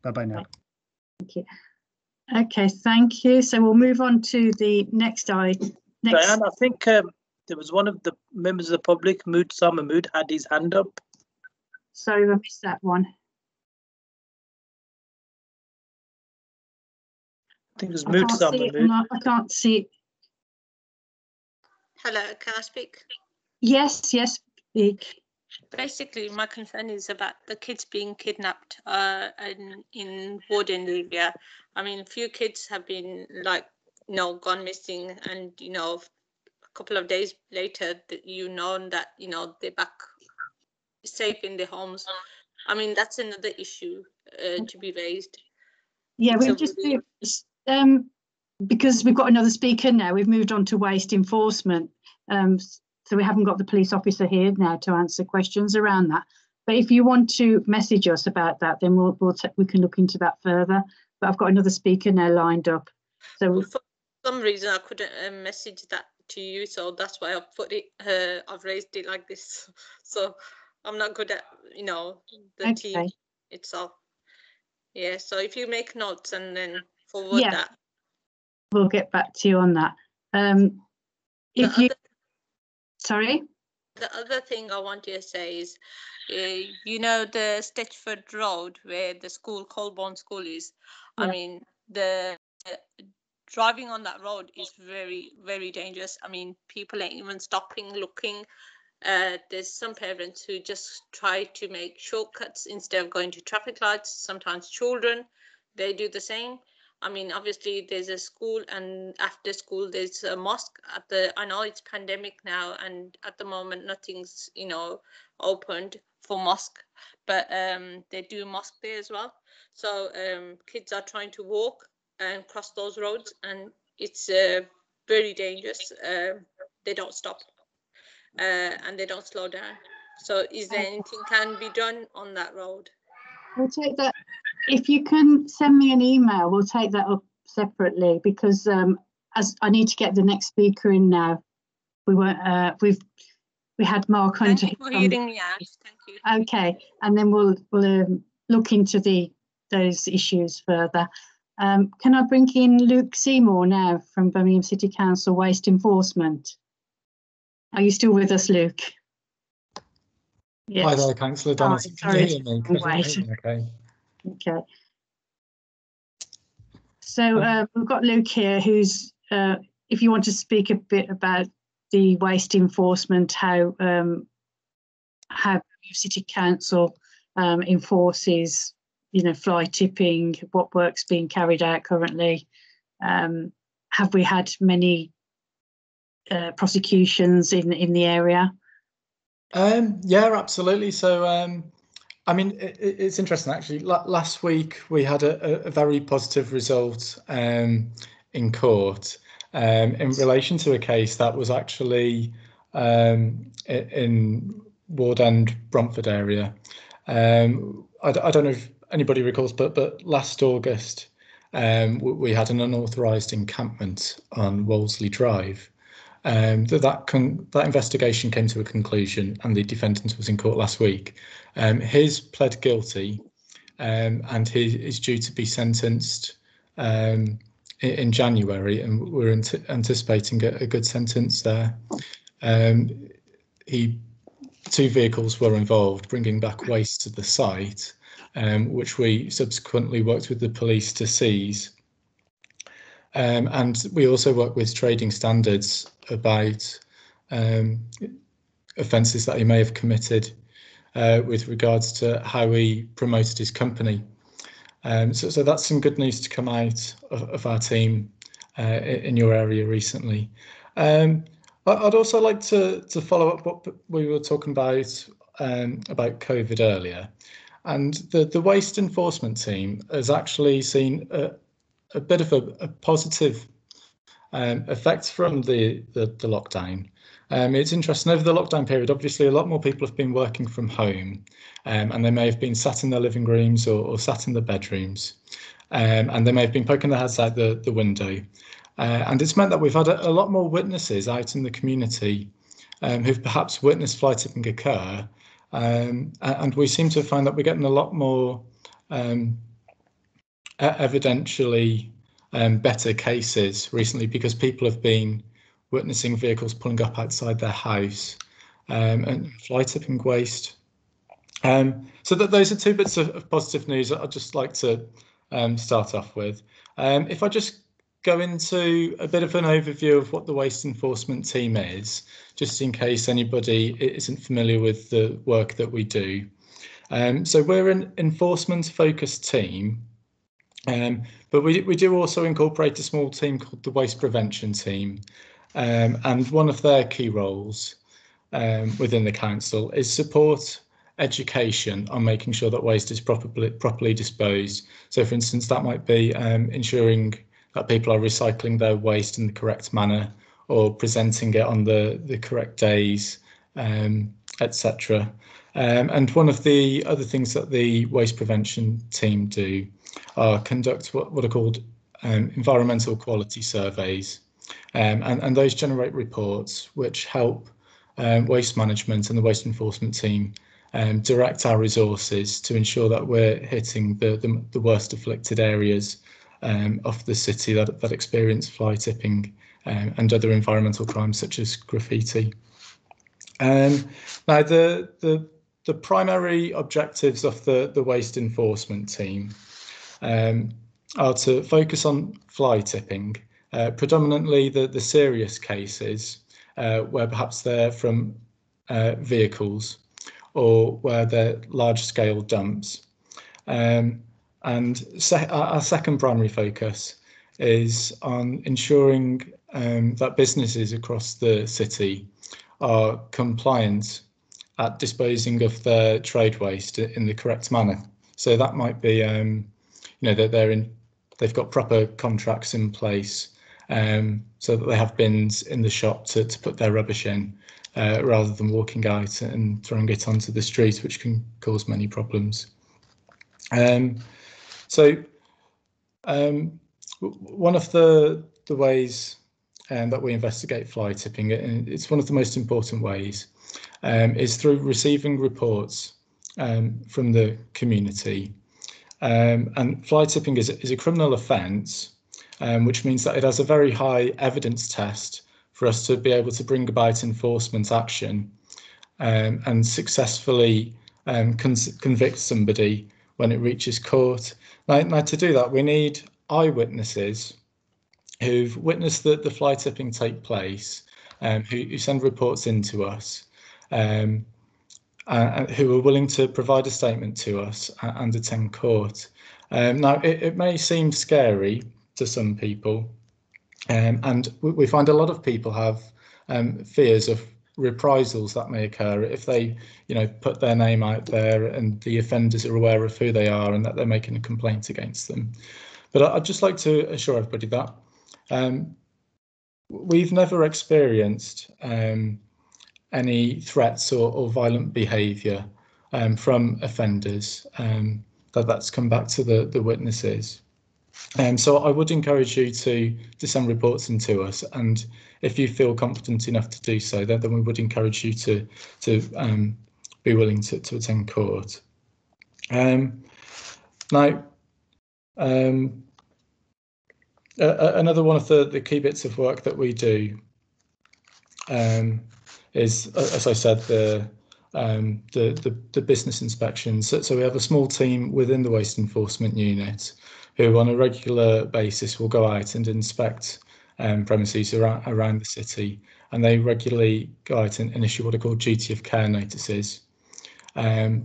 Bye-bye now. Bye. Thank you. Okay, thank you. So we'll move on to the next item. Diane, I think there was one of the members of the public, Sam Mahmood, had his hand up. Sorry, I missed that one. I think it was Sam Mahmood. I can't see it. Hello, can I speak? Yes, speak. Basically, my concern is about the kids being kidnapped in Warden area. I mean, a few kids have been gone missing, and a couple of days later, that they're back safe in their homes. I mean, that's another issue to be raised. Yeah, we've just because we've got another speaker now. We've moved on to waste enforcement. So we haven't got the police officer here now to answer questions around that. But if you want to message us about that, then we can look into that further. But I've got another speaker now lined up. So for some reason I couldn't message that to you, so that's why I've put it. I've raised it like this. So I'm not good at the team itself. Yeah. So if you make notes and then forward that, we'll get back to you on that. Sorry? The other thing I want to say is, the Stitchford Road where the school, Colborne School is, I mean, the driving on that road is very, very dangerous. I mean, people ain't even stopping, looking. There's some parents who just try to make shortcuts instead of going to traffic lights. Sometimes children, they do the same. I mean, obviously there's a school, and after school there's a mosque. I know it's pandemic now, and at the moment nothing's opened for mosque, but they do mosque there as well. So kids are trying to walk and cross those roads, and it's very dangerous. They don't stop and they don't slow down. So is there anything can be done on that road? We'll take that. If you can send me an email, we'll take that up separately, because as I need to get the next speaker in now. We had Mark Hunter. Thank you for hearing me out. Thank you. Okay, and then we'll look into those issues further. Can I bring in Luke Seymour now from Birmingham City Council Waste Enforcement? Are you still with us, Luke? Yes. Hi there, Councillor Donaldson. Can you hear me? Okay. So we've got Luke here, who's, if you want to speak a bit about the waste enforcement, how City Council enforces, fly tipping, what work's being carried out currently. Have we had many prosecutions in the area? Yeah, absolutely. So, I mean, it's interesting, actually. Last week, we had a very positive result in court in relation to a case that was actually in Ward End, Bromford area. I don't know if anybody recalls, but last August, we had an unauthorised encampment on Wolseley Drive. That investigation came to a conclusion, and the defendant was in court last week. He's pled guilty, and he is due to be sentenced in January, and we're anticipating a good sentence there. 2 vehicles were involved, bringing back waste to the site, which we subsequently worked with the police to seize. And we also work with trading standards about offences that he may have committed with regards to how he promoted his company. So that's some good news to come out of our team in your area recently. I'd also like to follow up what we were talking about COVID earlier. And the waste enforcement team has actually seen a bit of a positive effect from the lockdown. It's interesting, over the lockdown period, obviously a lot more people have been working from home, and they may have been sat in their living rooms or sat in their bedrooms, and they may have been poking their heads out the window. And it's meant that we've had a lot more witnesses out in the community who've perhaps witnessed fly tipping occur, and we seem to find that we're getting a lot more evidentially better cases recently, because people have been witnessing vehicles pulling up outside their house and fly tipping waste. So those are 2 bits of positive news that I'd just like to start off with. If I just go into a bit of an overview of what the waste enforcement team is, just in case anybody isn't familiar with the work that we do. So we're an enforcement-focused team, but we do also incorporate a small team called the Waste Prevention Team, and one of their key roles within the council is support education on making sure that waste is properly disposed. So, for instance, that might be ensuring that people are recycling their waste in the correct manner or presenting it on the correct days, etc. And one of the other things that the waste prevention team do are conduct what are called environmental quality surveys, and those generate reports which help waste management and the waste enforcement team direct our resources to ensure that we're hitting the worst afflicted areas of the city that experience fly tipping and other environmental crimes such as graffiti. Now, the primary objectives of the waste enforcement team are to focus on fly tipping, predominantly the serious cases where perhaps they're from vehicles or where they're large-scale dumps. And our second primary focus is on ensuring that businesses across the city are compliant at disposing of their trade waste in the correct manner. So that might be, that they've got proper contracts in place, so that they have bins in the shop to put their rubbish in, rather than walking out and throwing it onto the street, which can cause many problems. One of the ways that we investigate fly tipping, and it's one of the most important ways, is through receiving reports from the community. And fly tipping is a criminal offence, which means that it has a very high evidence test for us to be able to bring about enforcement action and successfully convict somebody when it reaches court. Now, to do that, we need eyewitnesses who've witnessed the fly tipping take place, who send reports in to us, who are willing to provide a statement to us and attend court. Now, it may seem scary to some people, and we find a lot of people have fears of reprisals that may occur if they, put their name out there and the offenders are aware of who they are and that they're making a complaint against them. But I'd just like to assure everybody that we've never experienced any threats or violent behaviour from offenders that's come back to the witnesses. So I would encourage you to send reports in to us, and if you feel confident enough to do so, then we would encourage you to be willing to attend court. Now, another one of the key bits of work that we do is, as I said, the business inspections. So we have a small team within the waste enforcement unit who on a regular basis will go out and inspect premises around the city, and they regularly go out and issue what are called duty of care notices,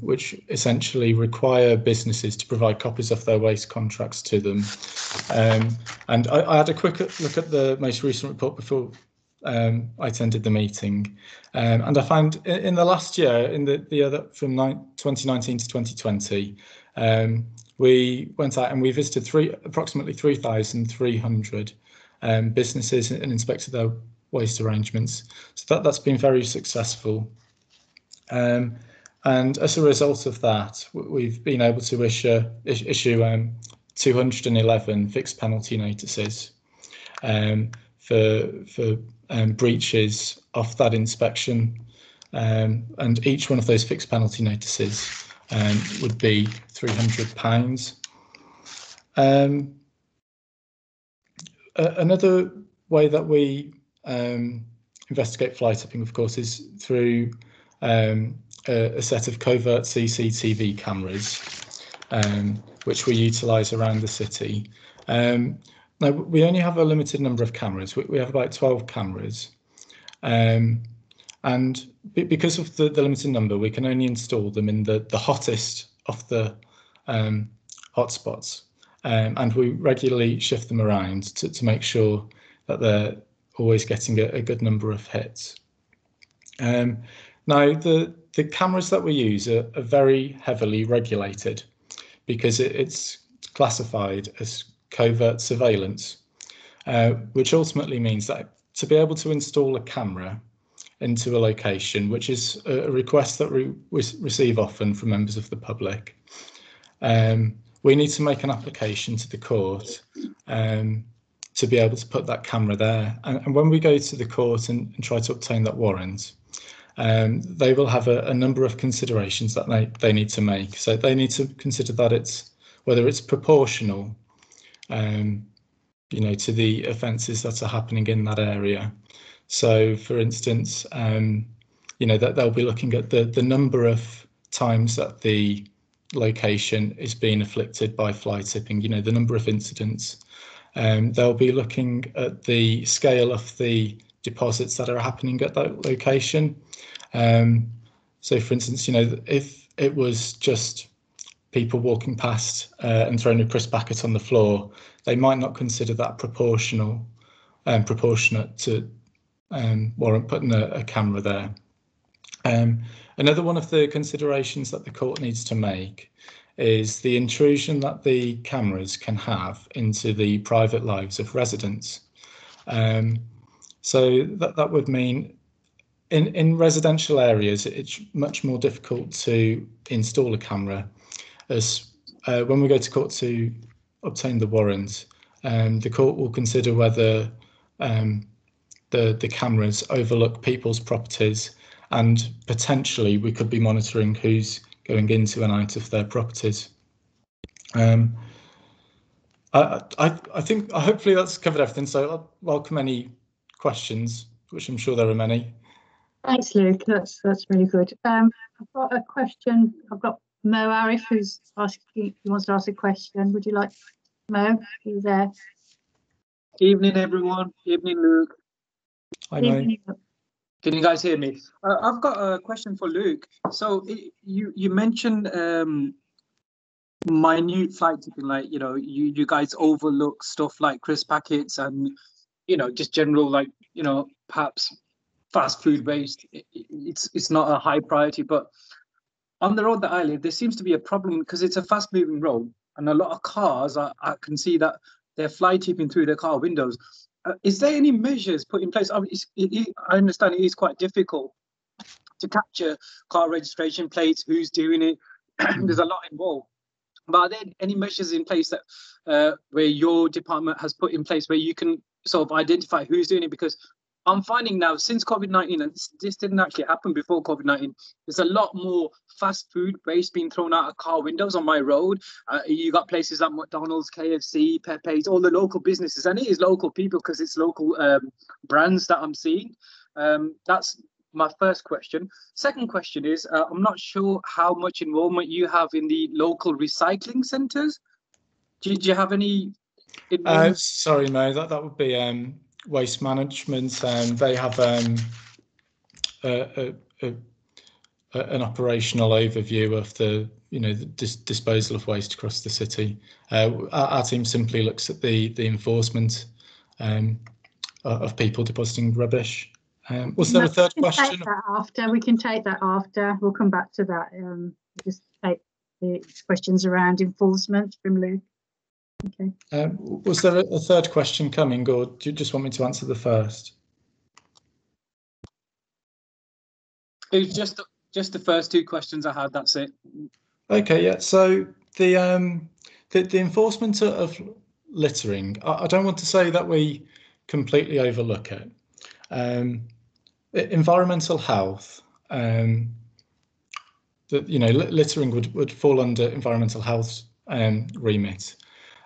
which essentially require businesses to provide copies of their waste contracts to them. And I had a quick look at the most recent report before I attended the meeting, and I found in the last year, in the other from 2019 to 2020, we went out and we visited approximately 3,300 businesses and inspected their waste arrangements. So that's been very successful. And as a result of that, we've been able to issue 211 fixed penalty notices for breaches of that inspection, and each one of those fixed penalty notices would be £300. Another way that we investigate fly tipping, of course, is through a set of covert CCTV cameras, which we utilise around the city. No, we only have a limited number of cameras. We have about 12 cameras. And because of the limited number, we can only install them in the hottest of the hotspots. And we regularly shift them around to make sure that they're always getting a good number of hits. Now, the cameras that we use are very heavily regulated because it's classified as covert surveillance, which ultimately means that to be able to install a camera into a location, which is a request that we receive often from members of the public, we need to make an application to the court to be able to put that camera there. And when we go to the court and try to obtain that warrant, they will have a number of considerations that they need to make. So they need to consider that whether it's proportional, to the offences that are happening in that area. So, for instance, that they'll be looking at the number of times that the location is being afflicted by fly tipping, the number of incidents. They'll be looking at the scale of the deposits that are happening at that location. So, for instance, if it was just people walking past and throwing a crisp packet on the floor, they might not consider that proportionate to warrant putting a camera there. Another one of the considerations that the court needs to make is the intrusion that the cameras can have into the private lives of residents. So that would mean in residential areas, it's much more difficult to install a camera, as when we go to court to obtain the warrant, the court will consider whether the cameras overlook people's properties, and potentially we could be monitoring who's going into and out of their properties. I think hopefully that's covered everything, so I'll welcome any questions, which I'm sure there are many. Thanks, Luke. That's really good. I've got a question. I've got Mo Arif who's asking. He wants to ask a question. Would you like, Mo? Are you there? Evening, everyone. Evening, Luke. Hi, Mo. Can you guys hear me? I've got a question for Luke. So you mentioned minute flight tipping, like you guys overlook stuff like crisp packets and just general, like perhaps fast food waste. It's not a high priority, but on the road that I live, there seems to be a problem because it's a fast moving road and a lot of cars, I can see that they're fly tipping through their car windows. Is there any measures put in place? I understand it is quite difficult to capture car registration plates, who's doing it. There's a lot involved. But are there any measures in place that where your department has put in place where you can sort of identify who's doing it? Because I'm finding now, since COVID-19, and this didn't actually happen before COVID-19, there's a lot more fast food waste being thrown out of car windows on my road. You got places like McDonald's, KFC, Pepe's, all the local businesses, and it is local people because it's local brands that I'm seeing. That's my first question. Second question is, I'm not sure how much involvement you have in the local recycling centres. Do you have any involvement? Sorry, Mo, that would be waste management. They have an operational overview of the disposal of waste across the city. Our team simply looks at the enforcement of people depositing rubbish. Was there a third question? We can take that after. We'll come back to that. Just take the questions around enforcement from Luke. Okay. Was there a third question coming, or do you just want me to answer the first? It was just the first two questions I had. That's it. Okay. Yeah. So the enforcement of littering, I don't want to say that we completely overlook it. Environmental health, littering would fall under environmental health remit,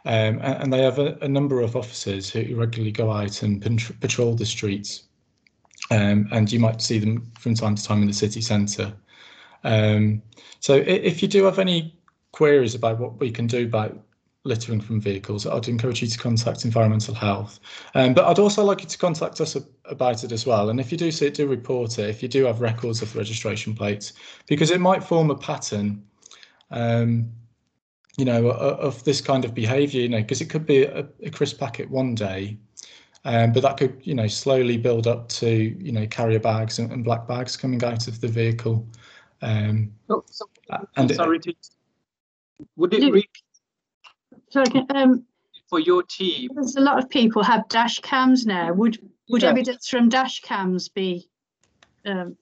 and they have a number of officers who regularly go out and patrol the streets, and you might see them from time to time in the city centre. So if you do have any queries about what we can do about littering from vehicles, I'd encourage you to contact Environmental Health. But I'd also like you to contact us about it as well. And if you do see it, do report it. If you do have records of the registration plates, because it might form a pattern, you know, of this kind of behaviour. You know, because it could be a crisp packet one day, but that could, you know, slowly build up to, you know, carrier bags and black bags coming out of the vehicle. And sorry, would it really? Sorry, for your team? There's a lot of people have dash cams now. Would evidence from dash cams be? Would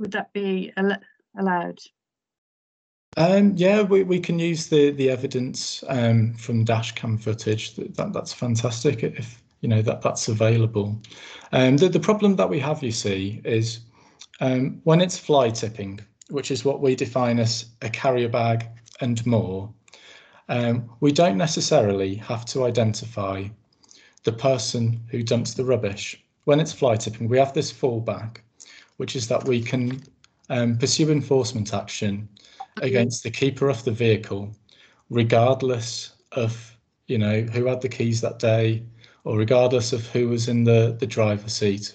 that be allowed? Yeah, we can use the evidence from dash cam footage. That's fantastic if, you know, that's available. The problem that we have, you see, is when it's fly tipping, which is what we define as a carrier bag and more, we don't necessarily have to identify the person who dumps the rubbish. When it's fly tipping, we have this fallback, which is that we can pursue enforcement action against the keeper of the vehicle, regardless of, you know, who had the keys that day, or regardless of who was in the driver's seat.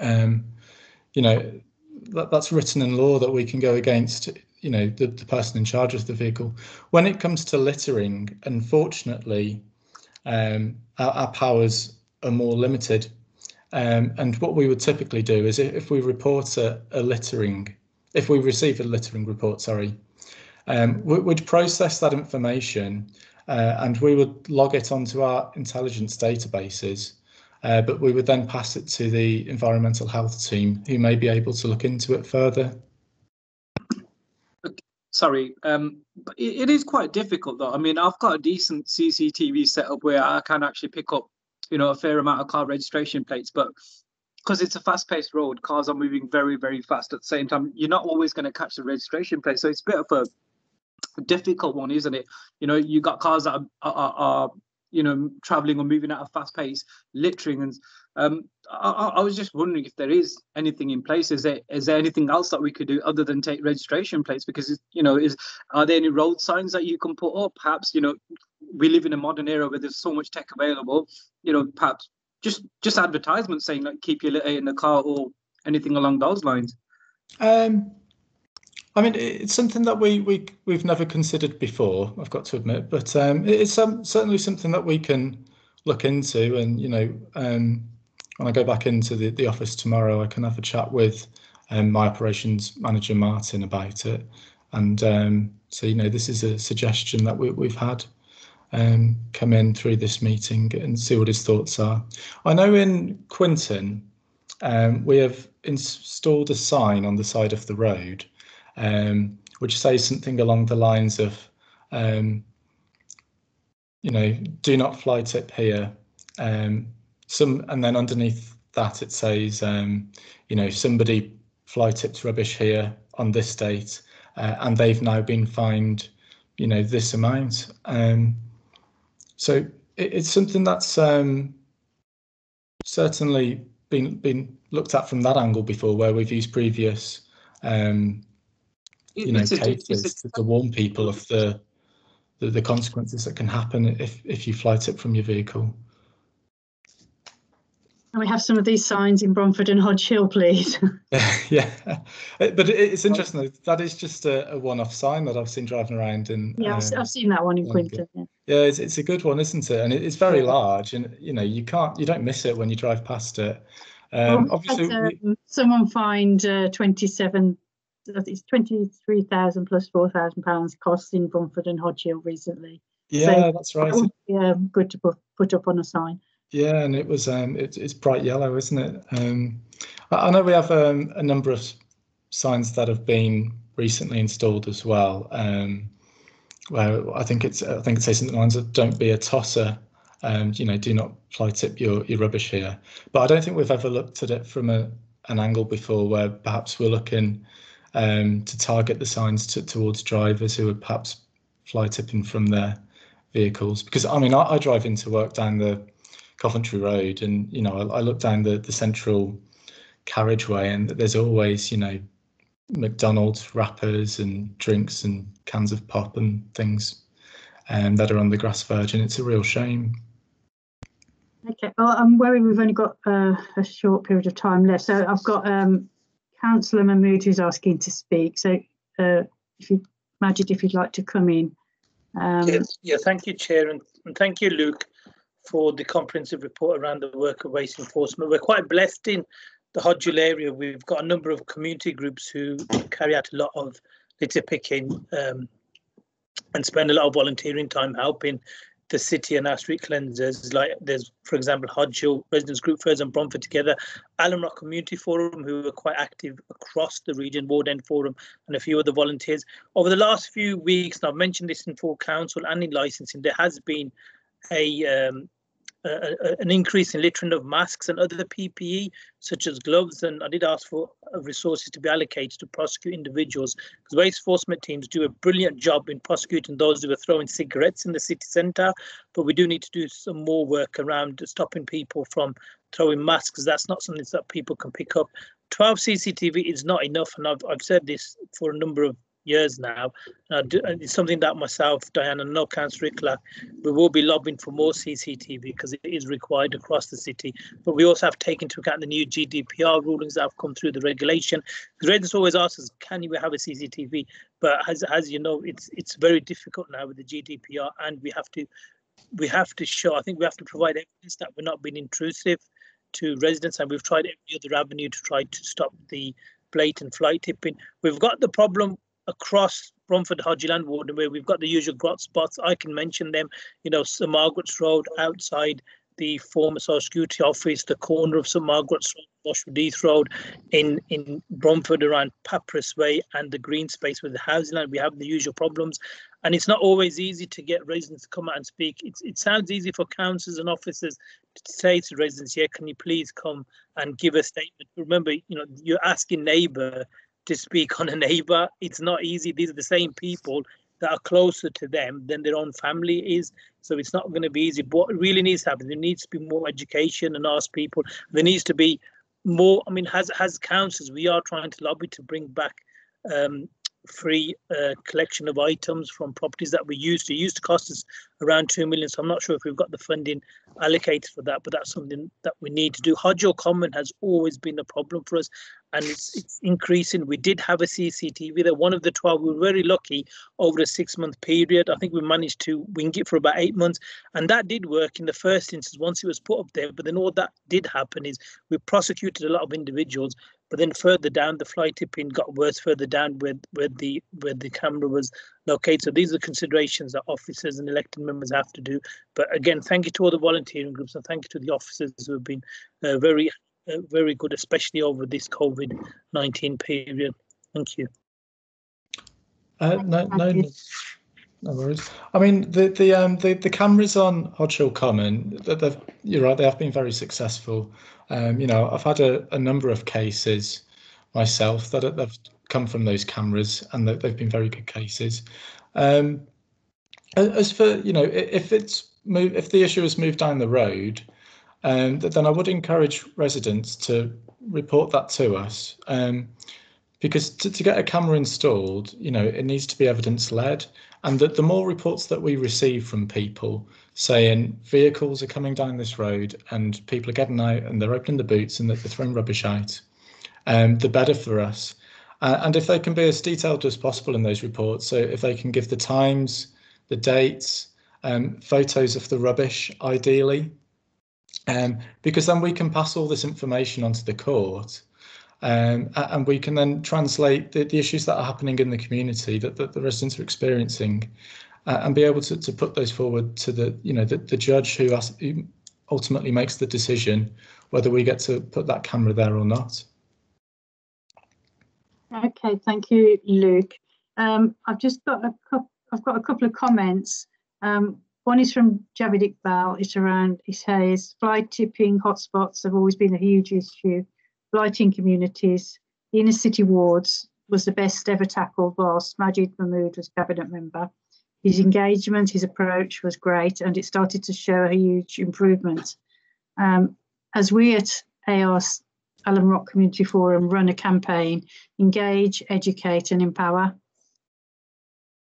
You know, that's written in law that we can go against, you know, the person in charge of the vehicle. When it comes to littering, unfortunately, our powers are more limited. And what we would typically do is if we report if we receive a littering report, we'd process that information and we would log it onto our intelligence databases, but we would then pass it to the environmental health team, who may be able to look into it further. Sorry, but it is quite difficult though. I mean, I've got a decent CCTV setup where I can actually pick up, you know, a fair amount of car registration plates, but because it's a fast-paced road, cars are moving very, very fast at the same time. You're not always going to catch the registration plate, so it's a bit of a difficult one, isn't it? You know, you got cars that are you know, traveling or moving at a fast pace, littering, and I was just wondering if there is anything in place. Is there anything else that we could do other than take registration plates? Because, you know, are there any road signs that you can put up? Perhaps, you know, we live in a modern era where there's so much tech available. You know, perhaps just advertisements saying like keep your litter in the car or anything along those lines. I mean, it's something that we've never considered before, I've got to admit, but it's certainly something that we can look into. And, you know, when I go back into the office tomorrow, I can have a chat with my operations manager, Martin, about it. And so, you know, this is a suggestion that we've had come in through this meeting and see what his thoughts are. I know in Quinton, we have installed a sign on the side of the road, which says something along the lines of, you know, do not fly tip here. And then underneath that it says, you know, somebody fly tipped rubbish here on this date, and they've now been fined, you know, this amount. So it's something that's certainly been looked at from that angle before, where we've used previous you know, cases to warn people of the consequences that can happen if you fly tip from your vehicle. And we have some of these signs in Bromford and Hodge Hill, please. Yeah, but it's interesting. That is just a one-off sign that I've seen driving around. And yeah, I've seen that one in Quinton. Yeah, it's a good one, isn't it? And it's very large, and you know, you don't miss it when you drive past it. Obviously, someone fined 23,000 plus £4,000 costs in Bromford and Hodge Hill recently. Yeah, so that's right. That would be good to put up on a sign. Yeah, and it was it's bright yellow, isn't it? I know we have a number of signs that have been recently installed as well, where I think it says something along the lines of "Don't be a tosser," you know, do not fly tip your rubbish here. But I don't think we've ever looked at it from an angle before, where perhaps we're looking to target the signs towards drivers who are perhaps fly tipping from their vehicles. Because I mean, I drive into work down the Coventry Road, and you know, I look down the central carriageway, and there's always, you know, McDonald's wrappers and drinks and cans of pop and things that are on the grass verge, and it's a real shame. Okay, well, I'm worried we've only got a short period of time left. So I've got Councillor Mahmood who's asking to speak. So Majid, if you'd like to come in. Yes, yeah, thank you, Chair, and thank you, Luke, for the comprehensive report around the work of waste enforcement. We're quite blessed in the Hodge area. We've got a number of community groups who carry out a lot of litter picking and spend a lot of volunteering time helping the city and our street cleansers. Like there's, for example, Hodge Residents Group Fairs and Bromford together, Allen Rock Community Forum, who are quite active across the region, Ward End Forum, and a few other volunteers. Over the last few weeks, and I've mentioned this in full council and in licensing, there has been an increase in littering of masks and other PPE, such as gloves, and I did ask for resources to be allocated to prosecute individuals, because waste enforcement teams do a brilliant job in prosecuting those who are throwing cigarettes in the city centre, but we do need to do some more work around stopping people from throwing masks. That's not something that people can pick up. 12 CCTV is not enough, and I've said this for a number of years now. It's something that myself, Diana, and no Councillor Clark, we will be lobbying for more CCTV because it is required across the city. But we also have taken into account the new GDPR rulings that have come through the regulation. The residents always ask us, can you have a CCTV? But as you know, it's very difficult now with the GDPR, and we have to show, I think we have to provide evidence that we're not being intrusive to residents, and we've tried every other avenue to try to stop the blatant fly tipping. We've got the problem across Bromford, Hodge Land Ward, where we've got the usual grot spots. I can mention them, St Margaret's Road outside the former Social Security office, the corner of St Margaret's Road, Washwood Heath Road, in Bromford around Papras Way, and the green space with the housing land. We have the usual problems, and it's not always easy to get residents to come out and speak. It sounds easy for councils and officers to say to residents, yeah, can you please come and give a statement? Remember, you're asking neighbour to speak on a neighbour. It's not easy. These are the same people that are closer to them than their own family is. So it's not going to be easy. But what really needs to happen, there needs to be more education and ask people. There needs to be more, as councils, we are trying to lobby to bring back free collection of items from properties that we used to cost us around 2 million. So I'm not sure if we've got the funding allocated for that, but that's something that we need to do. Hodge Common has always been a problem for us, and it's increasing. We did have a CCTV there, one of the 12. We were very lucky over a 6-month period. I think we managed to wing it for about 8 months, and that did work in the first instance once it was put up there. But then all that did happen is we prosecuted a lot of individuals, but then further down the fly tipping got worse further down where the camera was located. So these are considerations that officers and elected members have to do. But again, thank you to all the volunteering groups, and thank you to the officers who have been very good, especially over this COVID-19 period. Thank you. No worries. The cameras on Hodge Hill Common, you're right, they have been very successful. I've had a number of cases myself that have come from those cameras, and they've been very good cases. As for if the issue has moved down the road, then I would encourage residents to report that to us, because to get a camera installed, it needs to be evidence-led, and that the more reports that we receive from people saying vehicles are coming down this road and people are getting out and they're opening the boots and they're throwing rubbish out, the better for us. And if they can be as detailed as possible in those reports, so if they can give the times, the dates, photos of the rubbish, ideally, because then we can pass all this information onto the court, and we can then translate the issues that are happening in the community that the residents are experiencing, and be able to put those forward to the judge who ultimately makes the decision whether we get to put that camera there or not. Okay, thank you, Luke. I've just got a couple of comments. One is from Javid Iqbal. It's around, he says, fly tipping hotspots have always been a huge issue. Blighting communities, inner city wards was the best ever tackled whilst Majid Mahmood was cabinet member. His engagement, his approach was great, and it started to show a huge improvement. As we at AR's Allen Rock Community Forum run a campaign, engage, educate and empower.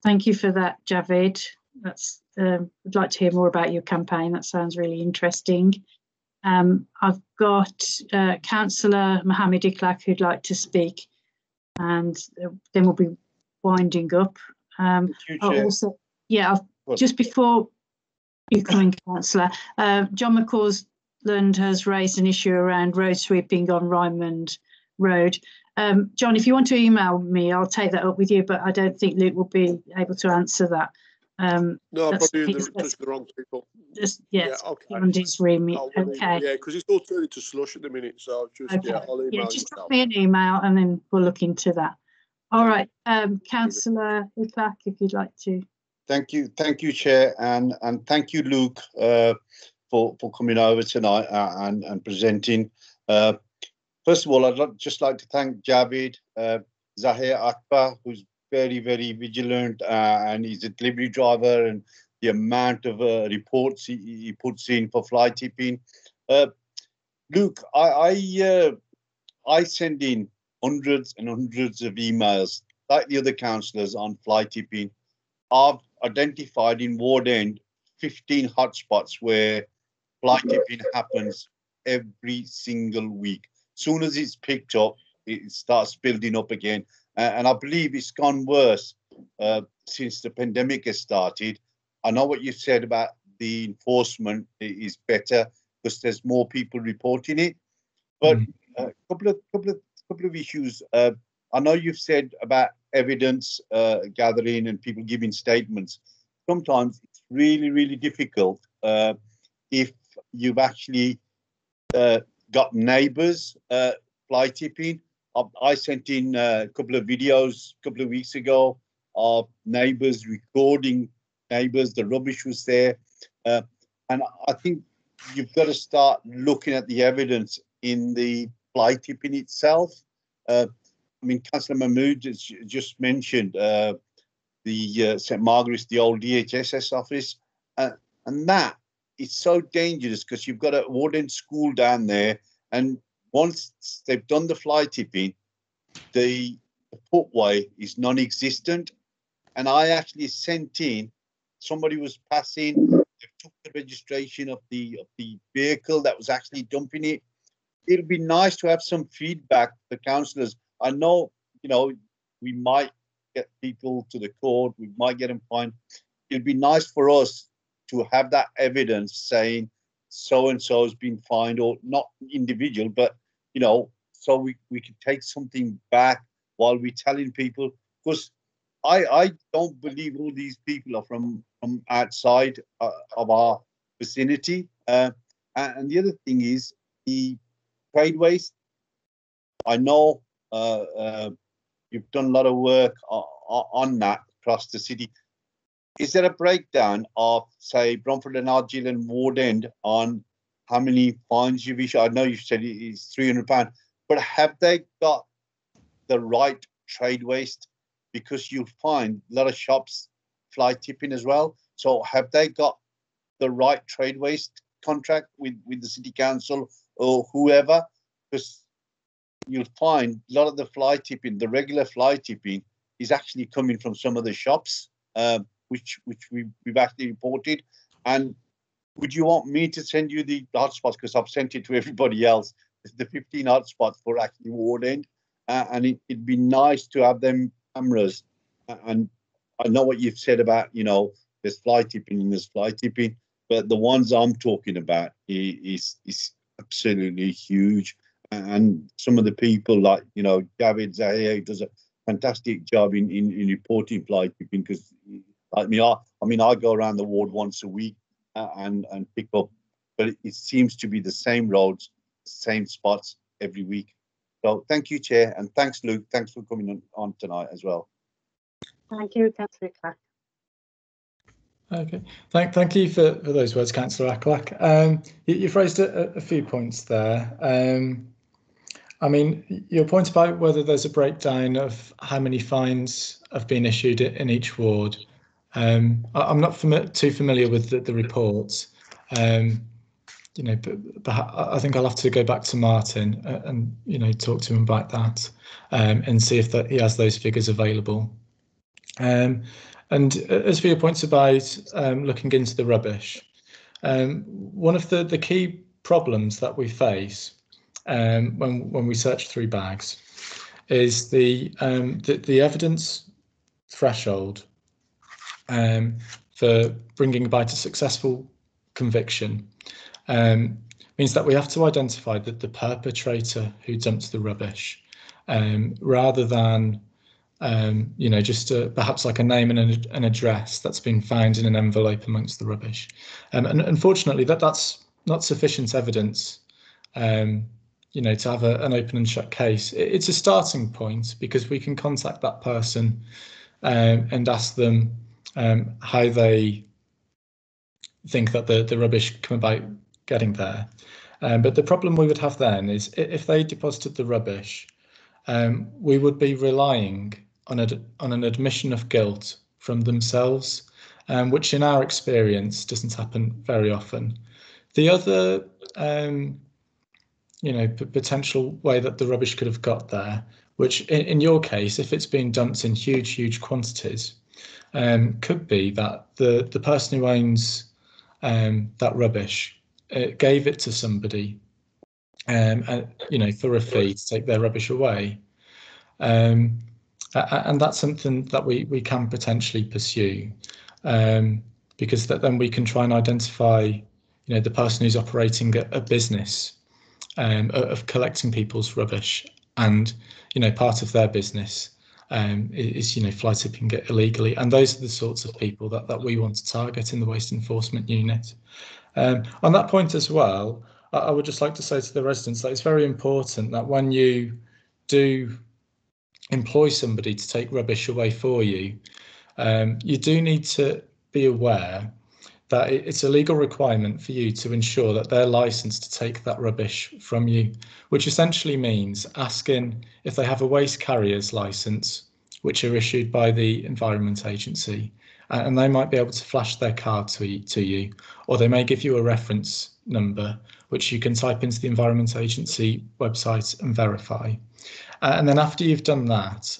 Thank you for that, Javid. that's I'd like to hear more about your campaign. That sounds really interesting. I've got Councillor Mohammed Iklak who'd like to speak, and then we'll be winding up. Also, yeah, just before you come in, Councillor, John McCausland has raised an issue around road sweeping on Ryman Road. John, if you want to email me, I'll take that up with you, but I don't think Luke will be able to answer that. No, probably in touch the wrong people. Just okay. On his remit. Okay. Yeah, because it's all turned into slush at the minute. So just I'll email just you. drop me an email and then we'll look into that. All right, Councillor Iklak, if you'd like to. Thank you, Chair, and thank you, Luke, for coming over tonight and presenting. First of all, I'd just like to thank Javid Zahir Akbar, who's very, very vigilant, and he's a delivery driver, and the amount of reports he puts in for fly tipping. Luke, I send in hundreds and hundreds of emails, like the other councillors, on fly tipping. I've identified in Ward End 15 hotspots where fly tipping happens every single week. Soon as it's picked up, it starts building up again. And I believe it's gone worse since the pandemic has started. I know what you said about the enforcement is better because there's more people reporting it. But a couple of issues. I know you've said about evidence gathering and people giving statements. Sometimes it's really, really difficult if you've actually got neighbours fly tipping. I sent in a couple of videos a couple of weeks ago of neighbours recording neighbours. The rubbish was there. And I think you've got to start looking at the evidence in the fly tipping itself. I mean, Councillor Mahmood just mentioned the St Margaret's, the old DHSS office. And that is so dangerous because you've got a Ward End school down there, and once they've done the fly tipping, the footway is non-existent. And I actually sent in, somebody was passing, they took the registration of the vehicle that was actually dumping it. It'd be nice to have some feedback, the councillors. I know, we might get people to the court, we might get them fined. It'd be nice for us to have that evidence saying so-and-so has been fined, or not individual, but, so we can take something back while we're telling people. Because I don't believe all these people are from outside of our vicinity. And the other thing is the trade waste. I know you've done a lot of work on that across the city. Is there a breakdown of, say, Bromford and Argyll and Ward End on how many fines you've issued? I know you said it's £300, but have they got the right trade waste? Because you'll find a lot of shops fly tipping as well. So have they got the right trade waste contract with the city council or whoever? Because you'll find a lot of the fly tipping, the regular fly tipping, is actually coming from some of the shops, which we've actually reported. And would you want me to send you the hotspots? Because I've sent it to everybody else. It's the 15 hotspots for actually Ward End. And it'd be nice to have them cameras. And I know what you've said about, there's fly tipping and there's fly tipping, but the ones I'm talking about is absolutely huge. And some of the people like, Javid Zahir does a fantastic job in reporting fly tipping, because like me, I go around the ward once a week and pick up, but it seems to be the same roads, same spots every week. So thank you, Chair, and thanks, Luke. Thanks for coming on tonight as well. Thank you, Councillor Clark. Okay, thank you for those words, Councillor Aklak. You've raised a few points there. I mean, your point about whether there's a breakdown of how many fines have been issued in each ward. I'm not too familiar with the reports. But I think I'll have to go back to Martin and talk to him about that and see if he has those figures available. And as for your points about looking into the rubbish, one of the key problems that we face when we search through bags is the evidence threshold for bringing about a successful conviction means that we have to identify the perpetrator who dumped the rubbish, rather than just perhaps like a name and an address that's been found in an envelope amongst the rubbish. And unfortunately, that's not sufficient evidence, to have an open and shut case. It's a starting point because we can contact that person and ask them how they think that the rubbish come about getting there. But the problem we would have then is if they deposited the rubbish, we would be relying on an admission of guilt from themselves, which in our experience doesn't happen very often. The other potential way that the rubbish could have got there, which in your case, if it's been dumped in huge quantities, could be that the person who owns that rubbish gave it to somebody, for a fee to take their rubbish away, and that's something that we can potentially pursue, because then we can try and identify, the person who's operating a business of collecting people's rubbish, and part of their business is fly tipping it illegally, and those are the sorts of people that we want to target in the Waste Enforcement Unit. On that point as well, I would just like to say to the residents that it's very important that when you do employ somebody to take rubbish away for you, you do need to be aware that it's a legal requirement for you to ensure that they're licensed to take that rubbish from you, which essentially means asking if they have a waste carrier's license, which are issued by the Environment Agency, and they might be able to flash their card to you, or they may give you a reference number, which you can type into the Environment Agency website and verify. And then after you've done that,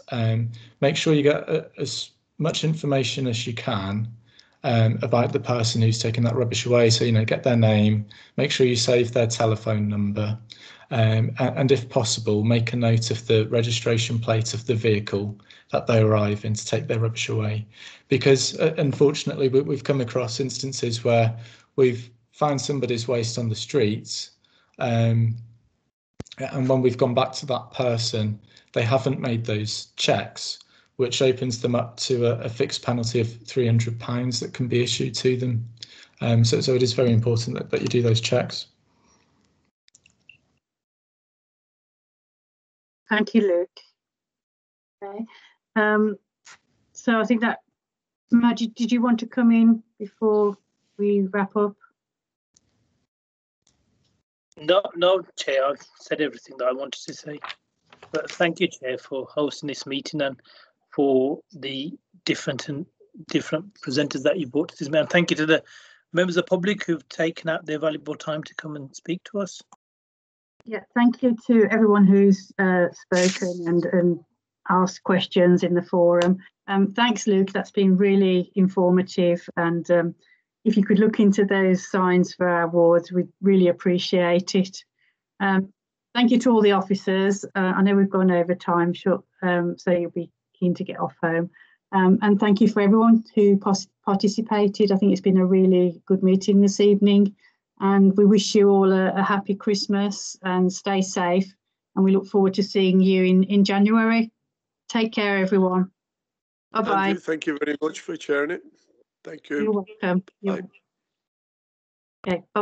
make sure you get as much information as you can about the person who's taken that rubbish away. So, get their name, make sure you save their telephone number, and if possible, make a note of the registration plate of the vehicle that they arrive in to take their rubbish away. Because unfortunately, we've come across instances where we've found somebody's waste on the streets, and when we've gone back to that person, they haven't made those checks, which opens them up to a fixed penalty of £300 that can be issued to them. So it is very important that you do those checks. Thank you, Luke. Okay. So I think that, Majid, did you want to come in before we wrap up? No, Chair, I've said everything that I wanted to say. But thank you, Chair, for hosting this meeting and for the different presenters that you brought to this meeting. And thank you to the members of the public who've taken out their valuable time to come and speak to us. Yeah, thank you to everyone who's spoken and asked questions in the forum. Thanks, Luke. That's been really informative. And if you could look into those signs for our wards, we'd really appreciate it. Thank you to all the officers. I know we've gone over time, so you'll be keen to get off home. And thank you for everyone who participated. I think it's been a really good meeting this evening. And we wish you all a happy Christmas and stay safe. And we look forward to seeing you in January. Take care, everyone. Bye-bye. Andrew, thank you very much for sharing it. Thank you. You're welcome. Okay, bye.